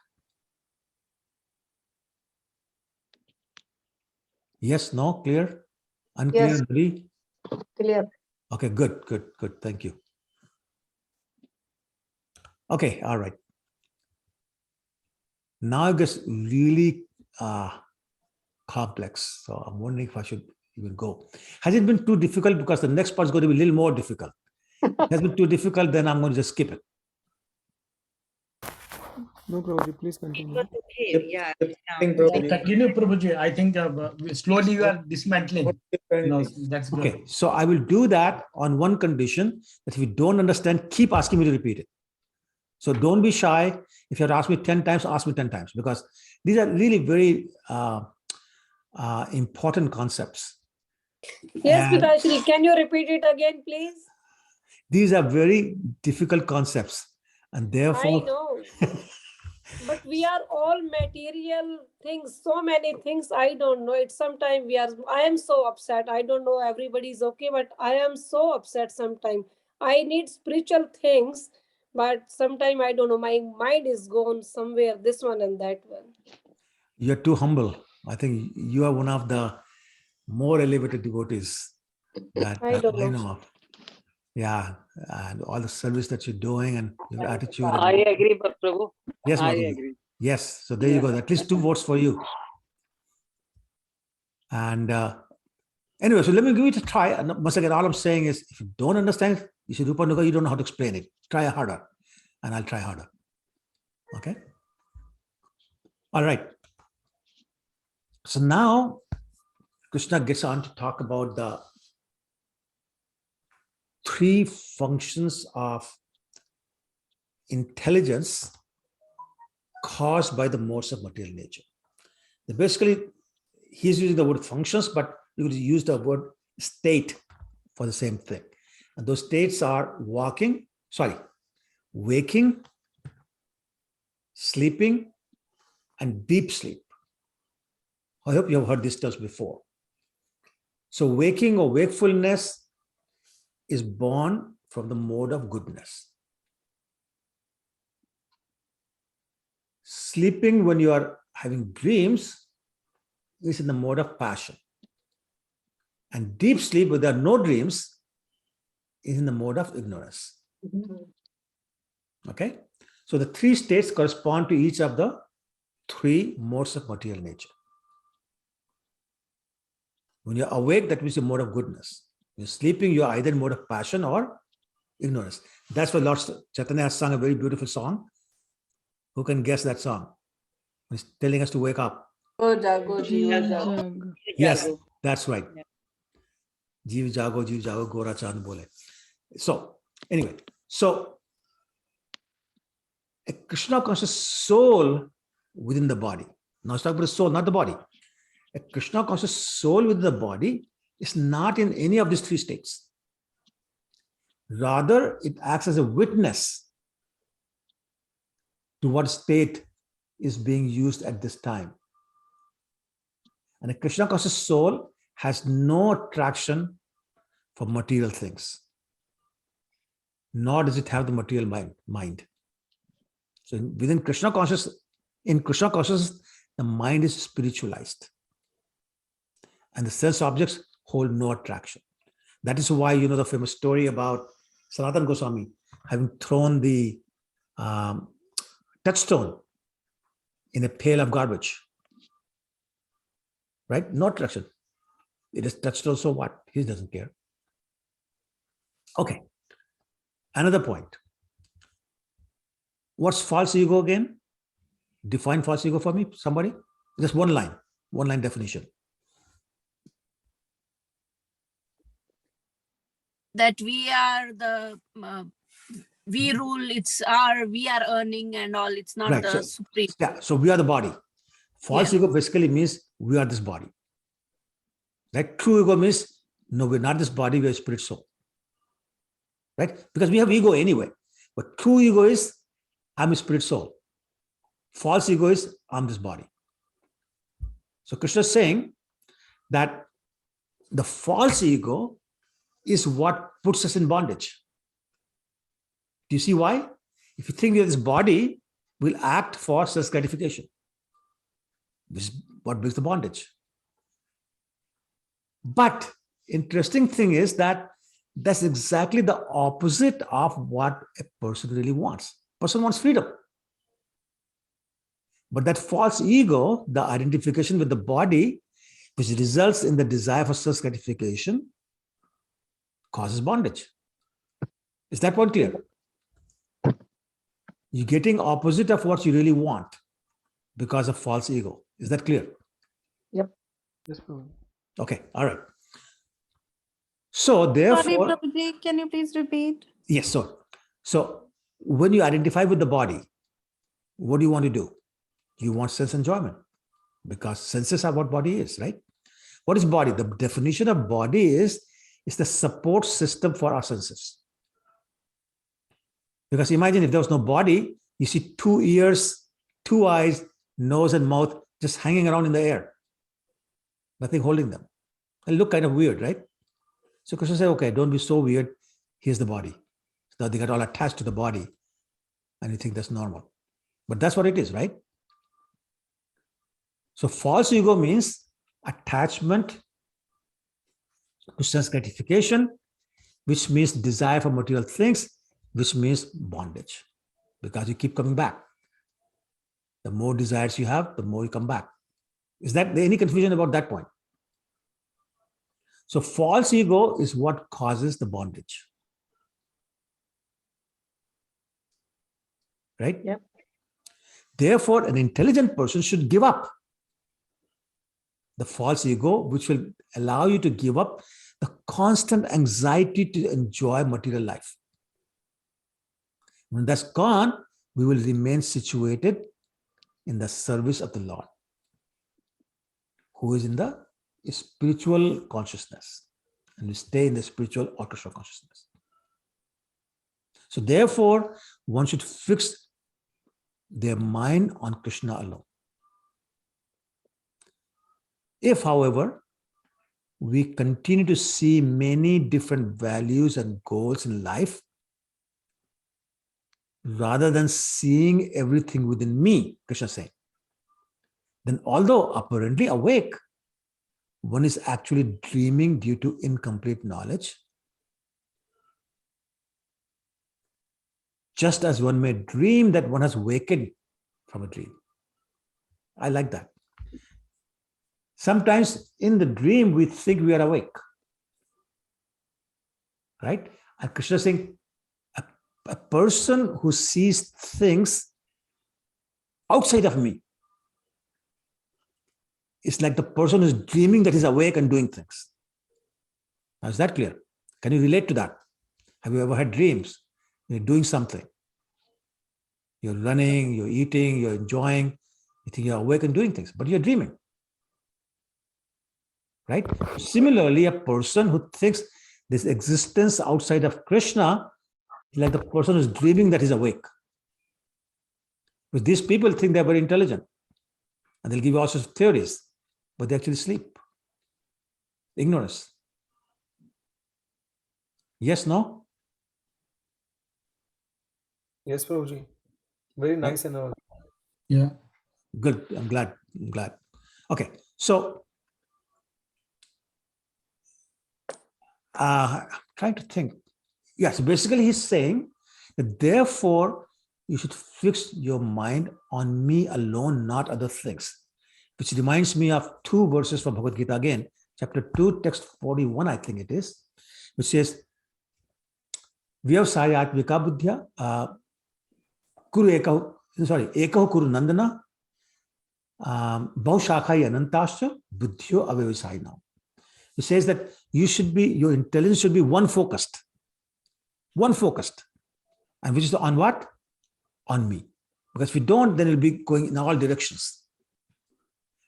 Yes, no, clear? Unclear, Yes. Marie? Clear. Okay, good. Thank you. Okay, all right. Now it gets really complex. So I'm wondering if I should even go. Has it been too difficult? Because the next part is going to be a little more difficult. Has it been too difficult? Then I'm going to just skip it. No, Prabhuji, please continue. Yeah. Continue, Prabhuji. I think slowly you are dismantling. No, that's good. Okay, so I will do that on one condition, that if you don't understand, keep asking me to repeat it. So don't be shy. If you have to ask me 10 times, ask me 10 times, because these are really very important concepts. Yes, And Pitashri, can you repeat it again, please? these are very difficult concepts, and I therefore, know. But we are all material things, so many things I don't know. It's sometimes I am so upset. I don't know everybody's okay, but I am so upset sometimes. I need spiritual things, but sometimes I don't know. My mind is gone somewhere, this one and that one. you're too humble. I think you are one of the more elevated devotees that I don't I know. know of. Yeah, and all the service that you're doing and your attitude. And I agree, Prabhu. yes, I Madhuri. agree. Yes, so there you go. At least 2 votes for you. And anyway, so let me give it a try. And once again, all I'm saying is, if you don't understand, you should Rupanuga, you don't know how to explain it. Try harder, and I'll try harder. Okay. All right. So now Krishna gets on to talk about the 3 functions of intelligence caused by the modes of material nature. Basically, he's using the word functions, but you could use the word state for the same thing. And those states are waking, sleeping, and deep sleep. I hope you have heard these terms before. So waking or wakefulness is born from the mode of goodness. Sleeping, when you are having dreams, is in the mode of passion. And deep sleep, where there are no dreams, is in the mode of ignorance. Okay? So the 3 states correspond to each of the 3 modes of material nature. When you're awake, that means you're mode of goodness. When you're sleeping, you're either in mode of passion or ignorance. That's why Lord Chaitanya has sung a very beautiful song. Who can guess that song? He's telling us to wake up. Oh, jago, jiva, jago. Yes, that's right. Jeev jago, gora chand bole. So, anyway, a Krishna conscious soul within the body. Now, let's talk about the soul, not the body. A Krishna conscious soul within the body is not in any of these 3 states. Rather, it acts as a witness to what state is being used at this time. And a Krishna conscious soul has no attraction for material things, nor does it have the material mind. So within Krishna consciousness, in Krishna consciousness, the mind is spiritualized. And the sense objects hold no attraction. That is why, the famous story about Sanatana Goswami having thrown the touchstone in a pail of garbage. Right? No attraction. It is touchstone, so what? He doesn't care. Okay. Another point. What's false ego again? Define false ego for me, somebody. Just one line definition. That we are the we rule, we are earning and all, it's not Right. the supreme. Yeah, so we are the body. False ego basically means we are this body. Right? True ego means no, we're not this body, we're spirit soul. Right? Because we have ego anyway. But true ego is I'm a spirit soul. False ego is I'm this body. So Krishna is saying that the false ego is what puts us in bondage. Do you see why? If you think that this body will act for self-gratification, this is what brings the bondage. But interesting thing is that that's exactly the opposite of what a person really wants. Person wants freedom. But that false ego, the identification with the body, which results in the desire for self-gratification, causes bondage. Is that point clear? You're getting opposite of what you really want because of false ego. Is that clear? Yep. Yes, Prabhuji. Okay, all right. So therefore, Sorry, Prabhuji, can you please repeat? yes, so when you identify with the body, what do you want to do? You want sense enjoyment because senses are what body is, right? What is body? The definition of body is the support system for our senses. Because imagine if there was no body, you see 2 ears, 2 eyes, nose and mouth just hanging around in the air. Nothing holding them. They look kind of weird, right? So Krishna said, okay, don't be so weird. Here's the body. So they got all attached to the body and you think that's normal. But that's what it is, right? So false ego means attachment to sense gratification, which means desire for material things, which means bondage, because you keep coming back. The more desires you have, the more you come back. Is there any confusion about that point? So false ego is what causes the bondage. Right? Yep. Therefore, an intelligent person should give up the false ego, which will allow you to give up the constant anxiety to enjoy material life. When that's gone, we will remain situated in the service of the Lord, who is in the spiritual consciousness, and we stay in the spiritual orchestra consciousness. So therefore, one should fix their mind on Krishna alone. If, however, we continue to see many different values and goals in life, rather than seeing everything within me, Krishna said, then although apparently awake, one is actually dreaming due to incomplete knowledge. Just as one may dream that one has wakened from a dream. I like that. Sometimes in the dream, we think we are awake. Right? And Krishna is saying, a person who sees things outside of me is like the person who's dreaming that he's awake and doing things. Now, is that clear? Can you relate to that? Have you ever had dreams? You're doing something. You're running, you're eating, you're enjoying. You think you're awake and doing things, but you're dreaming. Right? Similarly, a person who thinks this existence outside of Krishna, like the person who's dreaming that he's awake. Because these people think they're very intelligent. And they'll give you all sorts of theories, but they actually sleep. Ignorance. Yes, no? Yes, Prabhuji. Very nice and all. Yeah. Good. I'm glad. Okay. So trying to think. Yeah, so basically he's saying that therefore you should fix your mind on me alone, not other things. Which reminds me of 2 verses from Bhagavad Gita again, chapter 2, text 41, I think it is, which says, Vyavsayatmika buddhya kuru ekaho kuru nandana bhaushakhai anantascha buddhyo avyavisayina. It says that your intelligence should be one focused, and which is on what? On me. Because if you don't, then it'll be going in all directions.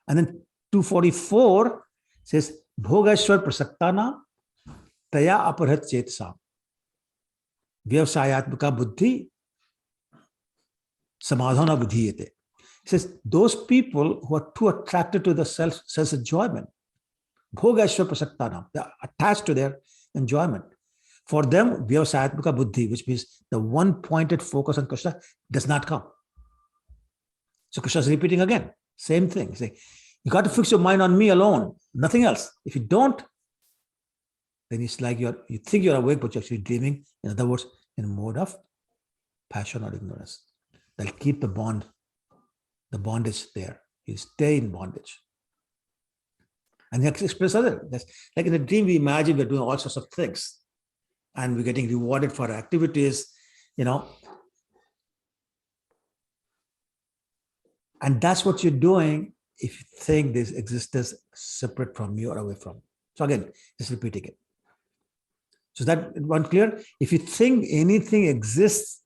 And then 244 says, Bhogashwar prasaktana taya aparhat chetsa vyavsayatmika buddhi samadhana buddhiyate. It says, those people who are too attracted to the sense enjoyment, Bhogashwar prasaktana, they are attached to their enjoyment. For them, vyavsayatmika buddhi, which means the one-pointed focus on Krishna, does not come. So Krishna is repeating again, same thing. Saying, you got to fix your mind on me alone, nothing else. If you don't, then it's like you think you're awake, but you're actually dreaming. In other words, in a mode of passion or ignorance. That'll keep the bondage there. You stay in bondage. And you express other. That's like in a dream, we imagine we're doing all sorts of things. And we're getting rewarded for our activities, And that's what you're doing if you think this existence separate from you or away from you. So again, just repeating it. So is that one clear? If you think anything exists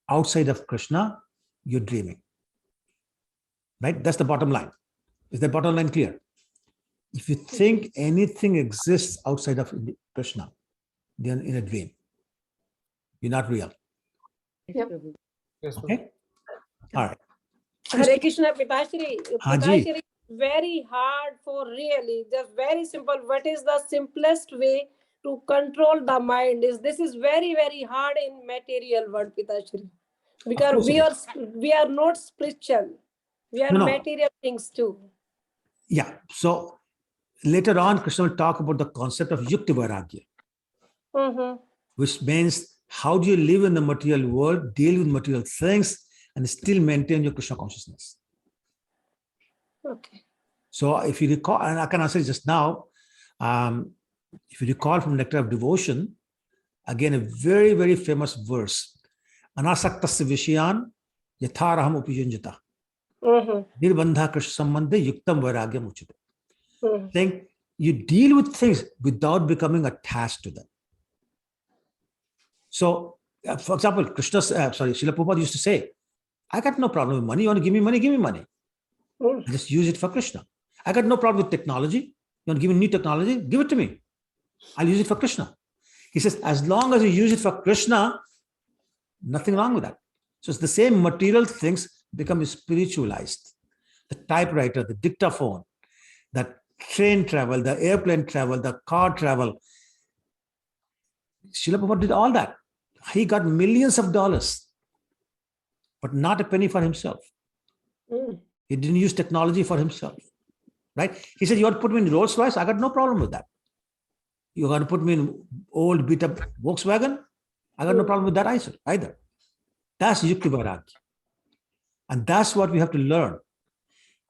outside of Krishna, you're dreaming. Right? That's the bottom line. Is the bottom line clear? If you think anything exists outside of Krishna, then in a dream. You're not real. Yep. Okay? All right. Hare Krishna, Pitashri. Haji. Pitashri, very hard for really, just very simple. What is the simplest way to control the mind? This is very, very hard in material world, Pitashri. Because we are not spiritual. We are material things too. Yeah. So later on, Krishna will talk about the concept of Yukta Vairagya. Which means how do you live in the material world, deal with material things, and still maintain your Krishna consciousness. Okay. So if you recall, and I can answer just now, if you recall from Nectar of Devotion, again, a very, very famous verse, Anasaktasya Vishayan Yatharaham Upiyunjata. Nirbandha Krishna Sambandhe Yuktam Vairagyam Uchite. Saying you deal with things without becoming attached to them. So, for example, Srila Prabhupada used to say, I got no problem with money. You want to give me money? Give me money. I just use it for Krishna. I got no problem with technology. You want to give me new technology? Give it to me. I'll use it for Krishna. He says, as long as you use it for Krishna, nothing wrong with that. So it's the same material things become spiritualized. The typewriter, the dictaphone, the train travel, the airplane travel, the car travel. Srila Prabhupada did all that. He got millions of dollars, but not a penny for himself. He didn't use technology for himself, right? He said, you want to put me in Rolls Royce? I got no problem with that. You got to put me in old beat up Volkswagen? I got no problem with that either. That's Yukti Vairagya. And that's what we have to learn.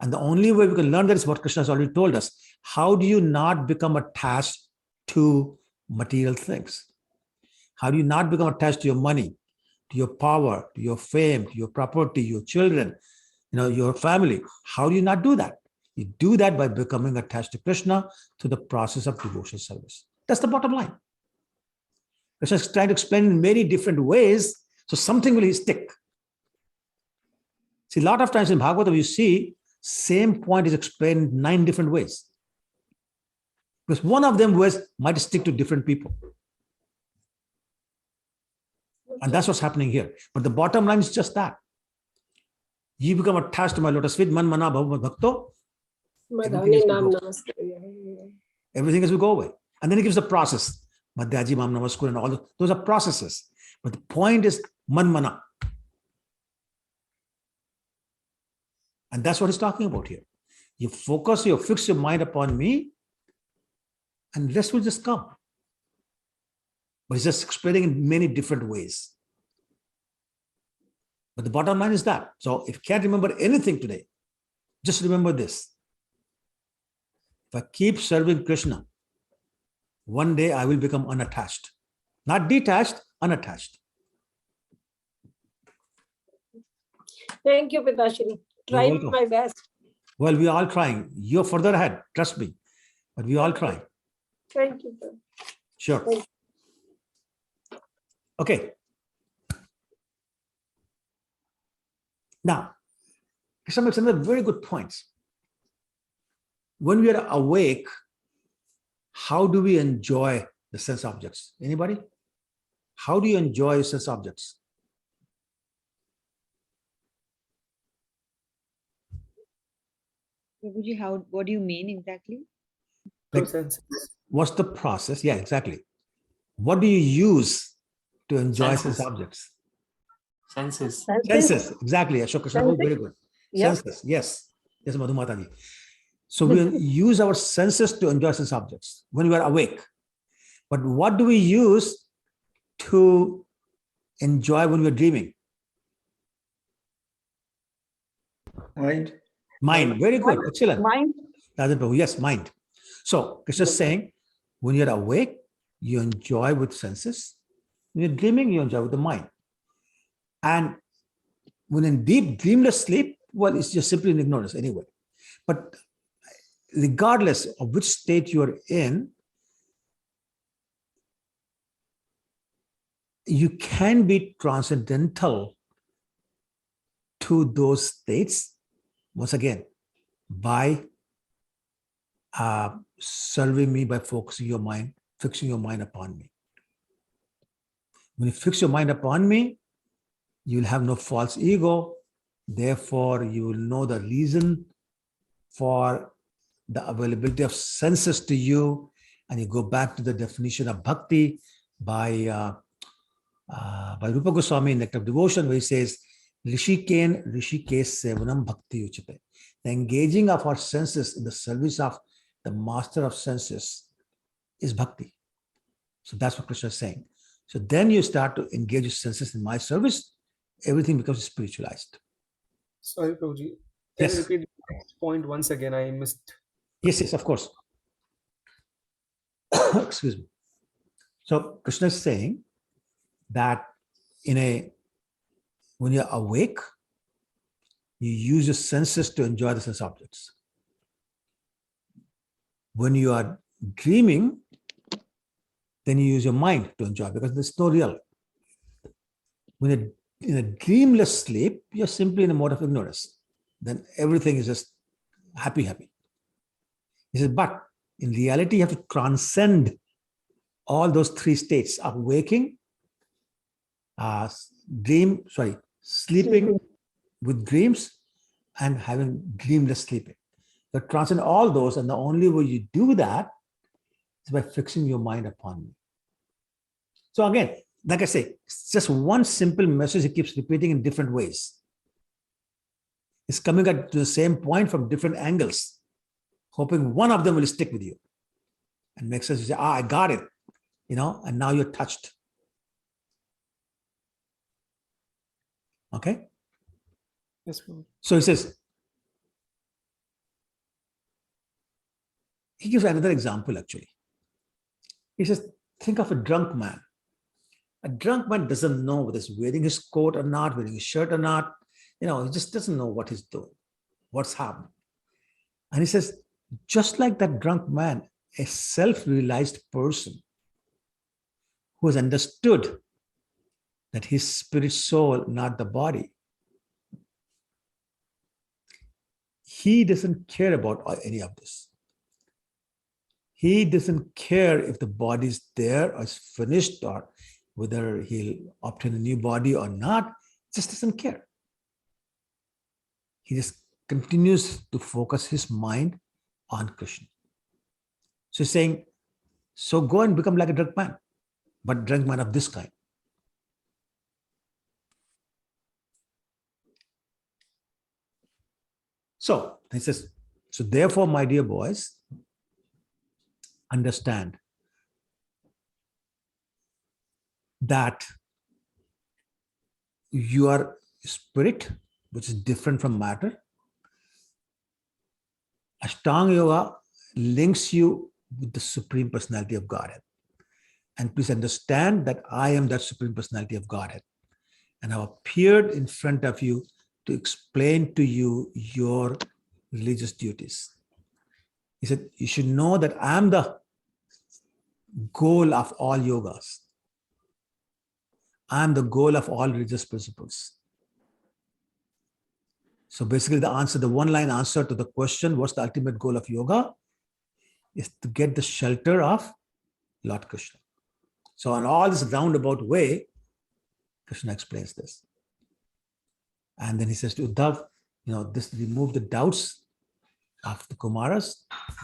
And the only way we can learn that is what Krishna has already told us. How do you not become attached to material things? How do you not become attached to your money, to your power, to your fame, to your property, your children, your family? How do you not do that? You do that by becoming attached to Krishna through the process of devotional service. That's the bottom line. Krishna is trying to explain in many different ways, so something will stick. See, a lot of times in Bhagavatam, you see, same point is explained in 9 different ways. Because one of them might stick to different people. And that's what's happening here. But the bottom line is just that. You become attached to my lotus feet, man mana bhava bhakto. Everything else will go away. And then he gives the process. Madhyaji mam namaskur and all those are processes. But the point is man mana. And that's what he's talking about here. You fix your mind upon me, and rest will just come. But he's just explaining in many different ways. But the bottom line is that. So if you can't remember anything today, just remember this. If I keep serving Krishna, one day I will become unattached. Not detached, unattached. Thank you, Pitashri. Try welcome. my best. Well, we're all trying. You're further ahead, trust me. But we all try. Thank you. Sir. Sure. Thank you. Okay. Now, Krishna makes another very good point. When we are awake, how do we enjoy the sense objects? Anybody? How do you enjoy sense objects? Prabhuji, what do you mean exactly? Like, what's the process? Yeah, exactly. What do you use to enjoy sense objects? Senses. Senses, exactly. Ashok Krishna, very good. Yep. Senses, yes. Yes, Madhumataji. So we use our senses to enjoy sense objects when we are awake. But what do we use to enjoy when we're dreaming? Mind. Mind, very good, excellent. Mind. Yes, mind. So Krishna is saying, when you're awake, you enjoy with senses. When you're dreaming, you enjoy with the mind. And when in deep dreamless sleep, well, it's just simply in ignorance anyway. But regardless of which state you are in, you can be transcendental to those states, once again, by serving me, by focusing your mind, fixing your mind upon me. When you fix your mind upon me, you'll have no false ego. Therefore, you will know the reason for the availability of senses to you. And you go back to the definition of bhakti by Rupa Goswami in Nectar of Devotion, where he says, Rishikesh Sevanam Bhakti Uchite. The engaging of our senses in the service of the master of senses is bhakti. So that's what Krishna is saying. So then you start to engage your senses in my service, everything becomes spiritualized. Sorry, Prabhuji. Yes. Can you repeat the next point once again? I missed. Yes, of course. Excuse me. So Krishna is saying that when you're awake, you use your senses to enjoy the sense objects. When you are dreaming, then you use your mind to enjoy, because there's no real. When you're in a dreamless sleep, you're simply in a mode of ignorance. Then everything is just happy. He says, but in reality, you have to transcend all those three states of waking, sleeping with dreams, and having dreamless sleeping. You transcend all those, and the only way you do that is by fixing your mind upon me. So again, like I say, it's just one simple message he keeps repeating in different ways. It's coming at the same point from different angles, hoping one of them will stick with you and make sense. You say, I got it, and now you're touched. Okay? Yes, Prabhuji. So he says, he gives another example actually. He says, think of a drunk man. A drunk man doesn't know whether he's wearing his coat or not, wearing his shirt or not. He just doesn't know what he's doing, what's happening. And he says, just like that drunk man, a self-realized person who has understood that his spirit soul, not the body, he doesn't care about any of this. He doesn't care if the body is there or is finished, or whether he'll obtain a new body or not. Just doesn't care. He just continues to focus his mind on Krishna. So he's saying, so go and become like a drunk man, but drunk man of this kind. So he says, so therefore, my dear boys, understand that your spirit, which is different from matter, Ashtanga Yoga links you with the Supreme Personality of Godhead. And please understand that I am that Supreme Personality of Godhead. And I've appeared in front of you to explain to you your religious duties. He said, you should know that I'm the goal of all yogas. I'm the goal of all religious principles. So basically the answer, the one-line answer to the question, what's the ultimate goal of yoga? Is to get the shelter of Lord Krishna. So in all this roundabout way, Krishna explains this. And then he says to Uddhav, this remove the doubts of the Kumaras.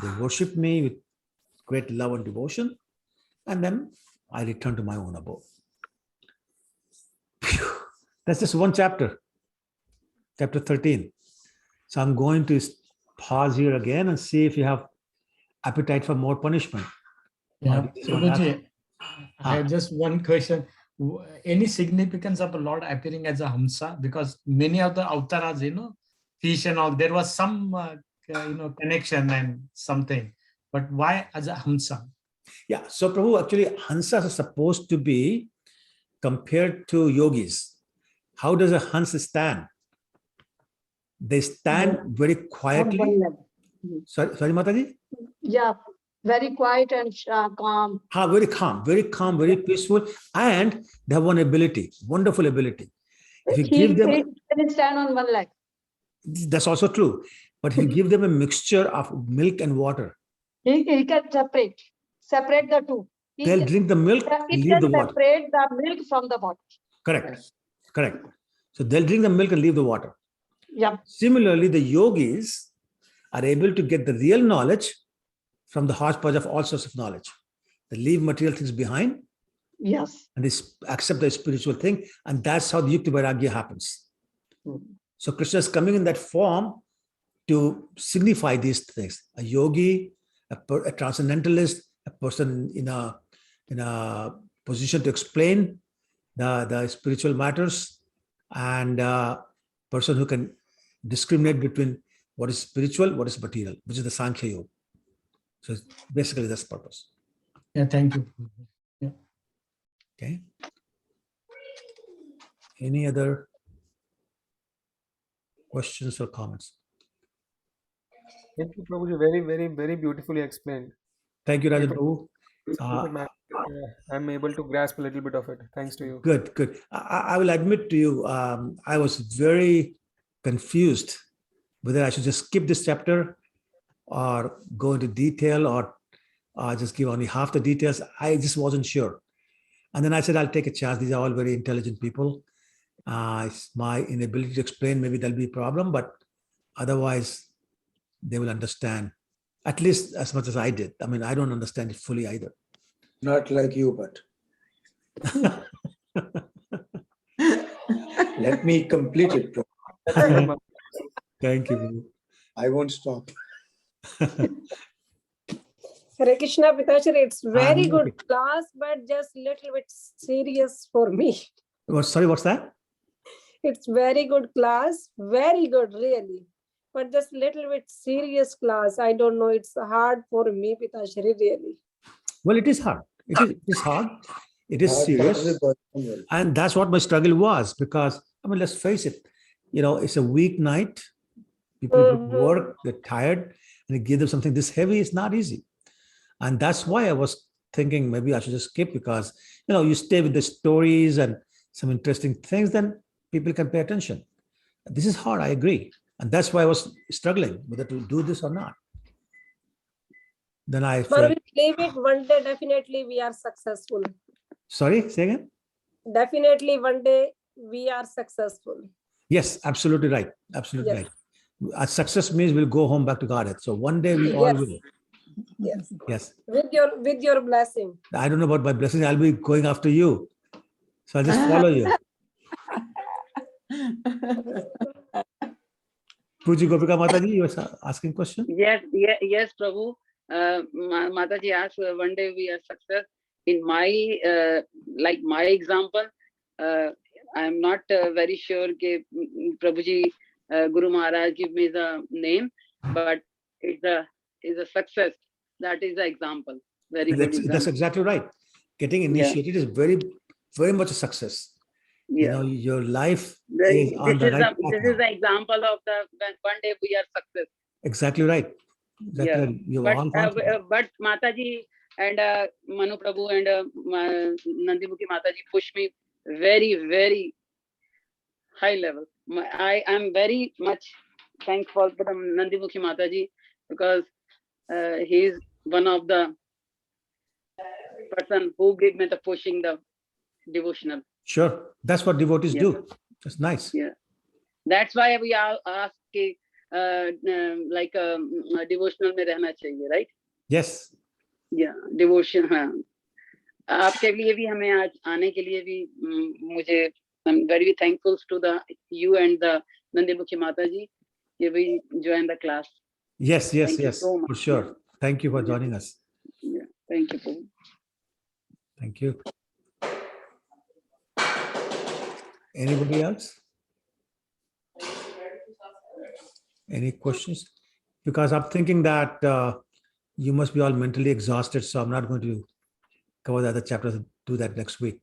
They worship me with great love and devotion. And then I return to my own abode. Phew. That's just one chapter, chapter 13. So I'm going to pause here again and see if you have appetite for more punishment. Yeah, Prabhuji, I have just one question. Any significance of a Lord appearing as a Hamsa? Because many of the avatars, fish and all, there was some, connection and something. But why as a Hamsa? Yeah, so Prabhu, actually, Hansas are supposed to be compared to yogis. How does a Hansa stand? They stand very quietly. Sorry, Mataji? Yeah, very quiet and calm. Very calm, very peaceful. And they have one ability, wonderful ability. If you give them, He can stand on one leg. that's also true. But if you give them a mixture of milk and water, He can separate the two. they'll drink the milk, leave the water. Separate the milk from the water. Correct. So they'll drink the milk and leave the water. Yeah. Similarly, the yogis are able to get the real knowledge from the hodgepodge of all sorts of knowledge. They leave material things behind. Yes. And they accept the spiritual thing. And that's how the Yukti Vairagya happens. So Krishna is coming in that form to signify these things. A yogi, a transcendentalist, a person in a position to explain the spiritual matters, and a person who can discriminate between what is spiritual, what is material, which is the Sankhya Yoga. So basically that's the purpose. Yeah, thank you. Yeah. Okay. Any other questions or comments? Thank you, Prabhuji. Very, very, very beautifully explained. Thank you, Rajan Prabhu. I'm able to grasp a little bit of it. Thanks to you. Good. I will admit to you, I was very confused whether I should just skip this chapter or go into detail or just give only half the details. I just wasn't sure. And then I said, I'll take a chance. These are all very intelligent people. It's my inability to explain, maybe there'll be a problem, but otherwise they will understand, at least as much as I did. I mean, I don't understand it fully either. Not like you, but let me complete it. Thank you. I won't stop. Hare Krishna, Pitachari, it's very good class, but just little bit serious for me. Sorry, what's that? It's very good class, very good, really. But just little bit serious class. I don't know, it's hard for me, Pitachari, really. Well, it is hard. It is hard. It is serious. And that's what my struggle was, because, I mean, let's face it, it's a weeknight. People work, they're tired, and you give them something this heavy, it's not easy. And that's why I was thinking maybe I should just skip, because, you stay with the stories and some interesting things, then people can pay attention. This is hard, I agree. And that's why I was struggling whether to do this or not. Then I felt, but we leave it one day, definitely we are successful. Sorry, say again? Definitely one day we are successful. Yes, absolutely right. Absolutely right. Success means we'll go home back to Godhead. So one day we all will. Yes. With your blessing. I don't know about my blessing. I'll be going after you. So I'll just follow you. Puji Gopika Mataji, you were asking question? Yes, Prabhu. Mataji asked, one day we are success. In my, like my example, I'm not very sure that Prabhuji, Guru Maharaj give me the name, but it's a success. That is the example. Very good That's example. exactly right. Getting initiated is very, very much a success. You know, your life is on the right path This is the example of the one day we are success. Exactly right. Exactly. Yeah. But Mataji and Manu Prabhu and Nandimukhi Mataji push me very, very high level. I am very much thankful for the Nandimukhi Mataji because he is one of the person who gave me the pushing the devotional. Sure. That's what devotees do. That's nice. Yeah. That's why we all ask like devotional में रहना चाहिए, right? Yes. Yeah, devotion. हाँ. आपके लिए भी हमें आज आने के लिए भी मुझे I'm very thankful to you and the Nandimukhi Mataji. We join the class. Yes, Thank you so much. for sure. Thank you for joining us. Yeah, thank you, Prabhu. Thank you. Anybody else? Any questions? Because I'm thinking that you must be all mentally exhausted, so I'm not going to cover the other chapters and do that next week.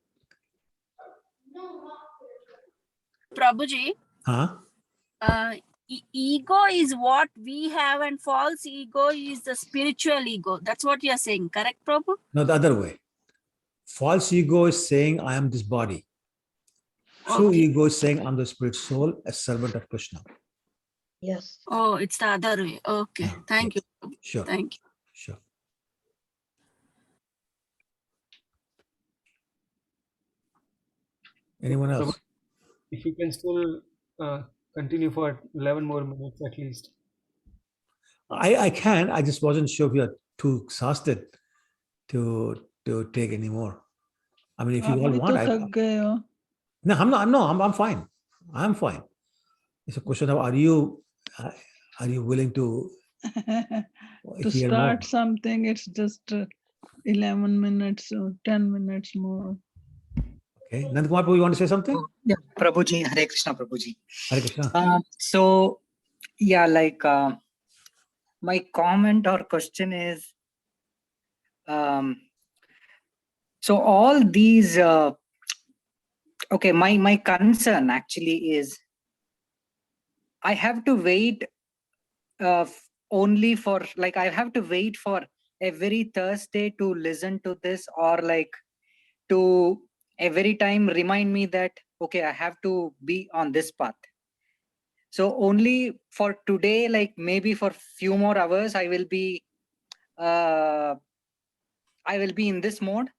Prabhuji, ego is what we have and false ego is the spiritual ego. That's what you're saying, correct, Prabhu? No, the other way. False ego is saying, I am this body. True ego is saying, I'm the spirit soul, a servant of Krishna. Yes. Oh, it's the other way. Okay. Thank you. Prabhu. Sure. Thank you. Sure. Anyone else? If you can still continue for 11 more minutes at least. I can. I just wasn't sure if you're too exhausted to take any more. I mean, if you all want, no, I'm fine. I'm fine. It's a question of are you willing to hear start more? Something? It's just 11 minutes or 10 minutes more. Okay, Nandkumar, you want to say something? Yeah, Prabhuji, Hare Krishna, Prabhuji. Hare Krishna. So, yeah, like my comment or question is, so all these, okay, my concern actually is, I have to wait only for, like, I have to wait for every Thursday to listen to this, or like to every time remind me that, okay, I have to be on this path. So only for today, like maybe for few more hours, I will be in this mode.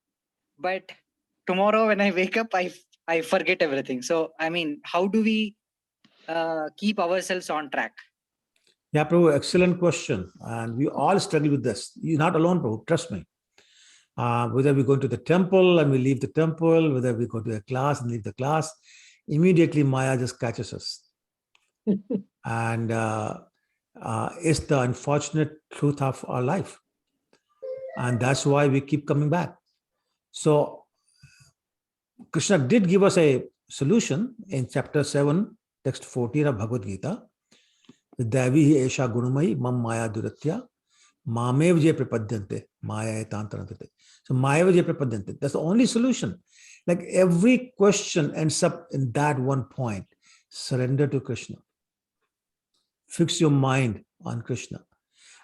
But tomorrow when I wake up, I forget everything. So, I mean, how do we keep ourselves on track? Yeah, Prabhu, excellent question. And we all struggle with this. You're not alone, Prabhu, trust me. Whether we go to the temple and we leave the temple, whether we go to a class and leave the class, immediately Maya just catches us. And it's the unfortunate truth of our life. And that's why we keep coming back. So Krishna did give us a solution in chapter 7, text 14 of Bhagavad Gita. Devi esha gunumai mam maya duratya mamev je prapadyante maya etantarante. So maya je prapadyante. That's the only solution. Like every question ends up in that one point. Surrender to Krishna. Fix your mind on Krishna.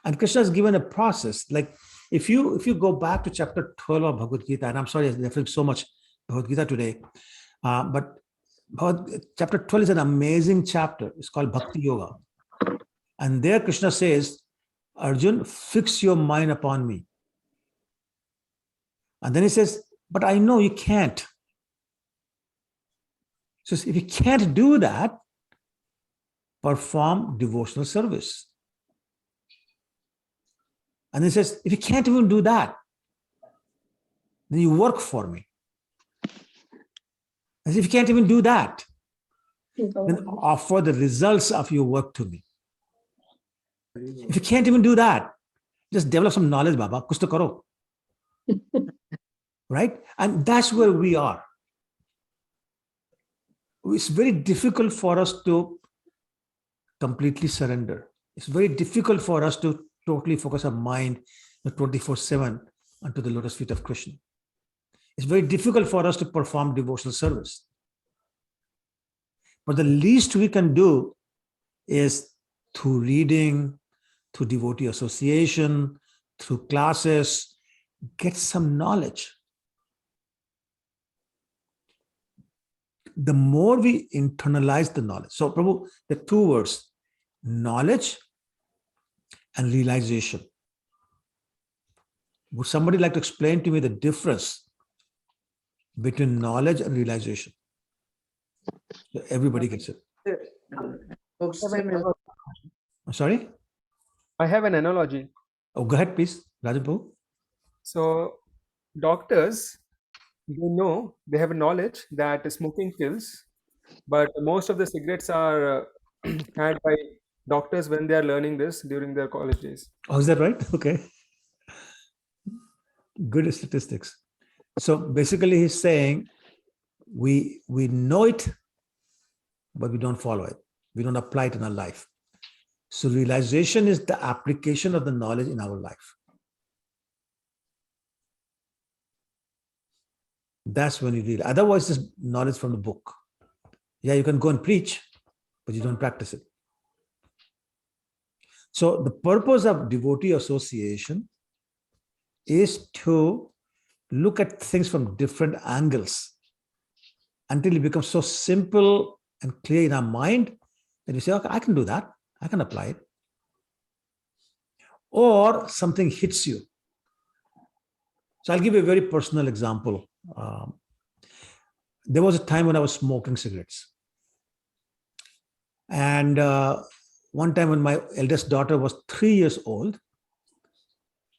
And Krishna has given a process. Like if you go back to chapter 12 of Bhagavad Gita, and I'm sorry I'm referring so much Bhagavad Gita today, but chapter 12 is an amazing chapter. It's called Bhakti Yoga. And there Krishna says, Arjun, fix your mind upon me. And then he says, but I know you can't. So if you can't do that, perform devotional service. And he says, if you can't even do that, then you work for me. As if you can't even do that, then offer the results of your work to me. If you can't even do that, just develop some knowledge, Baba. Kuch to karo. Right? And that's where we are. It's very difficult for us to completely surrender. It's very difficult for us to totally focus our mind 24/7 onto the lotus feet of Krishna. It's very difficult for us to perform devotional service. But the least we can do is through reading, through devotee association, through classes, get some knowledge. The more we internalize the knowledge. So, Prabhu, the two words, knowledge and realization. Would somebody like to explain to me the difference between knowledge and realization? So everybody gets it. I'm sorry? I have an analogy. Oh, go ahead, please, Rajan Prabhu. So, doctors, they know, they have knowledge that smoking kills, but most of the cigarettes are had by doctors when they are learning this during their college days. Oh, is that right? Okay. Good statistics. So basically he's saying we know it, but we don't follow it. We don't apply it in our life. So realization is the application of the knowledge in our life. That's when you read. Otherwise, just knowledge from the book. Yeah, you can go and preach, but you don't practice it. So the purpose of devotee association is to look at things from different angles until it becomes so simple and clear in our mind that you say, okay, I can do that. I can apply it. Or something hits you. So I'll give you a very personal example. There was a time when I was smoking cigarettes. And one time when my eldest daughter was 3 years old,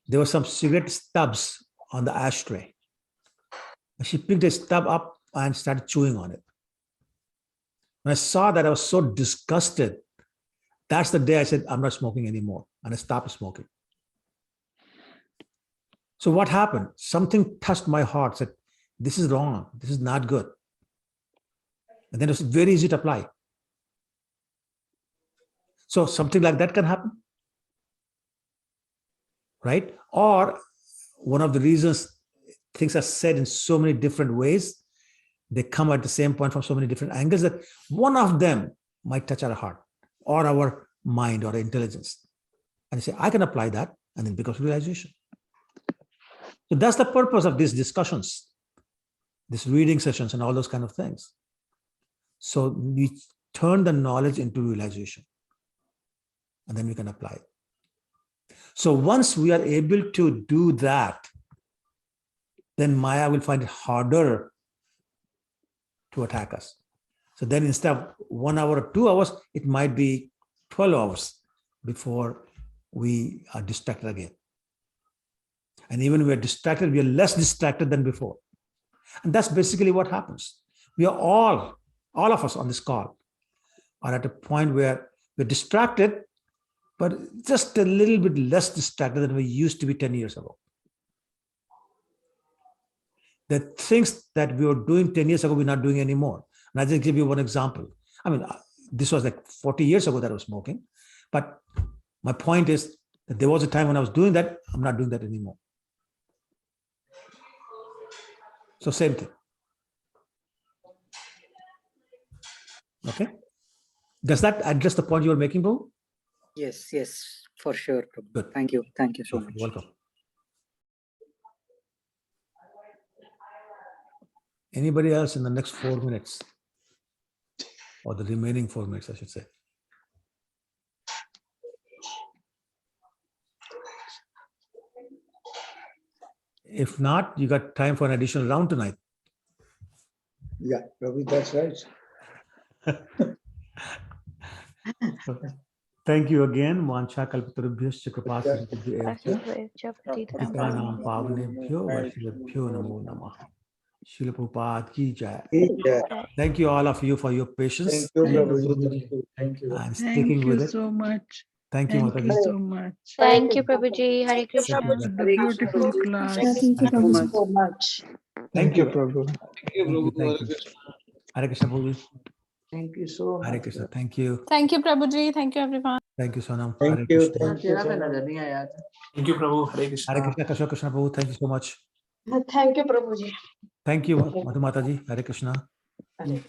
there were some cigarette stubs on the ashtray. She picked a stub up and started chewing on it. When I saw that, I was so disgusted. That's the day I said, I'm not smoking anymore. And I stopped smoking. So what happened? Something touched my heart, said, this is wrong. This is not good. And then it was very easy to apply. So something like that can happen. Right? Or one of the reasons things are said in so many different ways, they come at the same point from so many different angles that one of them might touch our heart or our mind or intelligence. And you say, I can apply that, and then it becomes realization. So that's the purpose of these discussions, these reading sessions and all those kind of things. So we turn the knowledge into realization, and then we can apply it. So once we are able to do that, then Maya will find it harder to attack us. So then instead of 1 hour or 2 hours, it might be 12 hours before we are distracted again. And even when we are distracted, we are less distracted than before. And that's basically what happens. We are all of us on this call are at a point where we're distracted, but just a little bit less distracted than we used to be 10 years ago. The things that we were doing 10 years ago, we're not doing anymore. And I'll just give you one example. I mean, this was like 40 years ago that I was smoking. But my point is that there was a time when I was doing that. I'm not doing that anymore. So same thing. Okay. Does that address the point you were making, Bro? Yes, yes, for sure. Good. Thank you. Thank you so much. Welcome. Anybody else in the next 4 minutes? Or the remaining 4 minutes, I should say. If not, you got time for an additional round tonight. Yeah, Prabhu, that's right. Thank you again. Mancha kalpatarubhyascha kripasindhubhyascha patitanam pavanebhyo vaishnavabhyo namo namah. Srila Prabhupada ki jai. Thank you all of you for your patience. Thank you, Prabhu. And Thank sticking you with it. so much. Thank you, Thank you Mataji. so much. Thank you, Prabhuji. Hare Thank Krishna. you. The beautiful class. Thank you, Hare Prabhuji. Krishna. So much. Thank you. Prabhu. Thank you, Thank you. Prabhu. Thank you. Hare Krishna, Prabhuji. Thank you so Hare much. Krishna. Thank you. Thank you, Prabhuji. Thank you, everyone. Thank you, Sonam. Thank Hare you. Krishna. Thank you so much. Thank you, Prabhu. Hare Krishna. Hare Krishna, Krishna Krishna, Prabhu. Thank you so much. Thank you, Prabhuji. Thank you, Madhu Mataji. Hare Krishna. Hare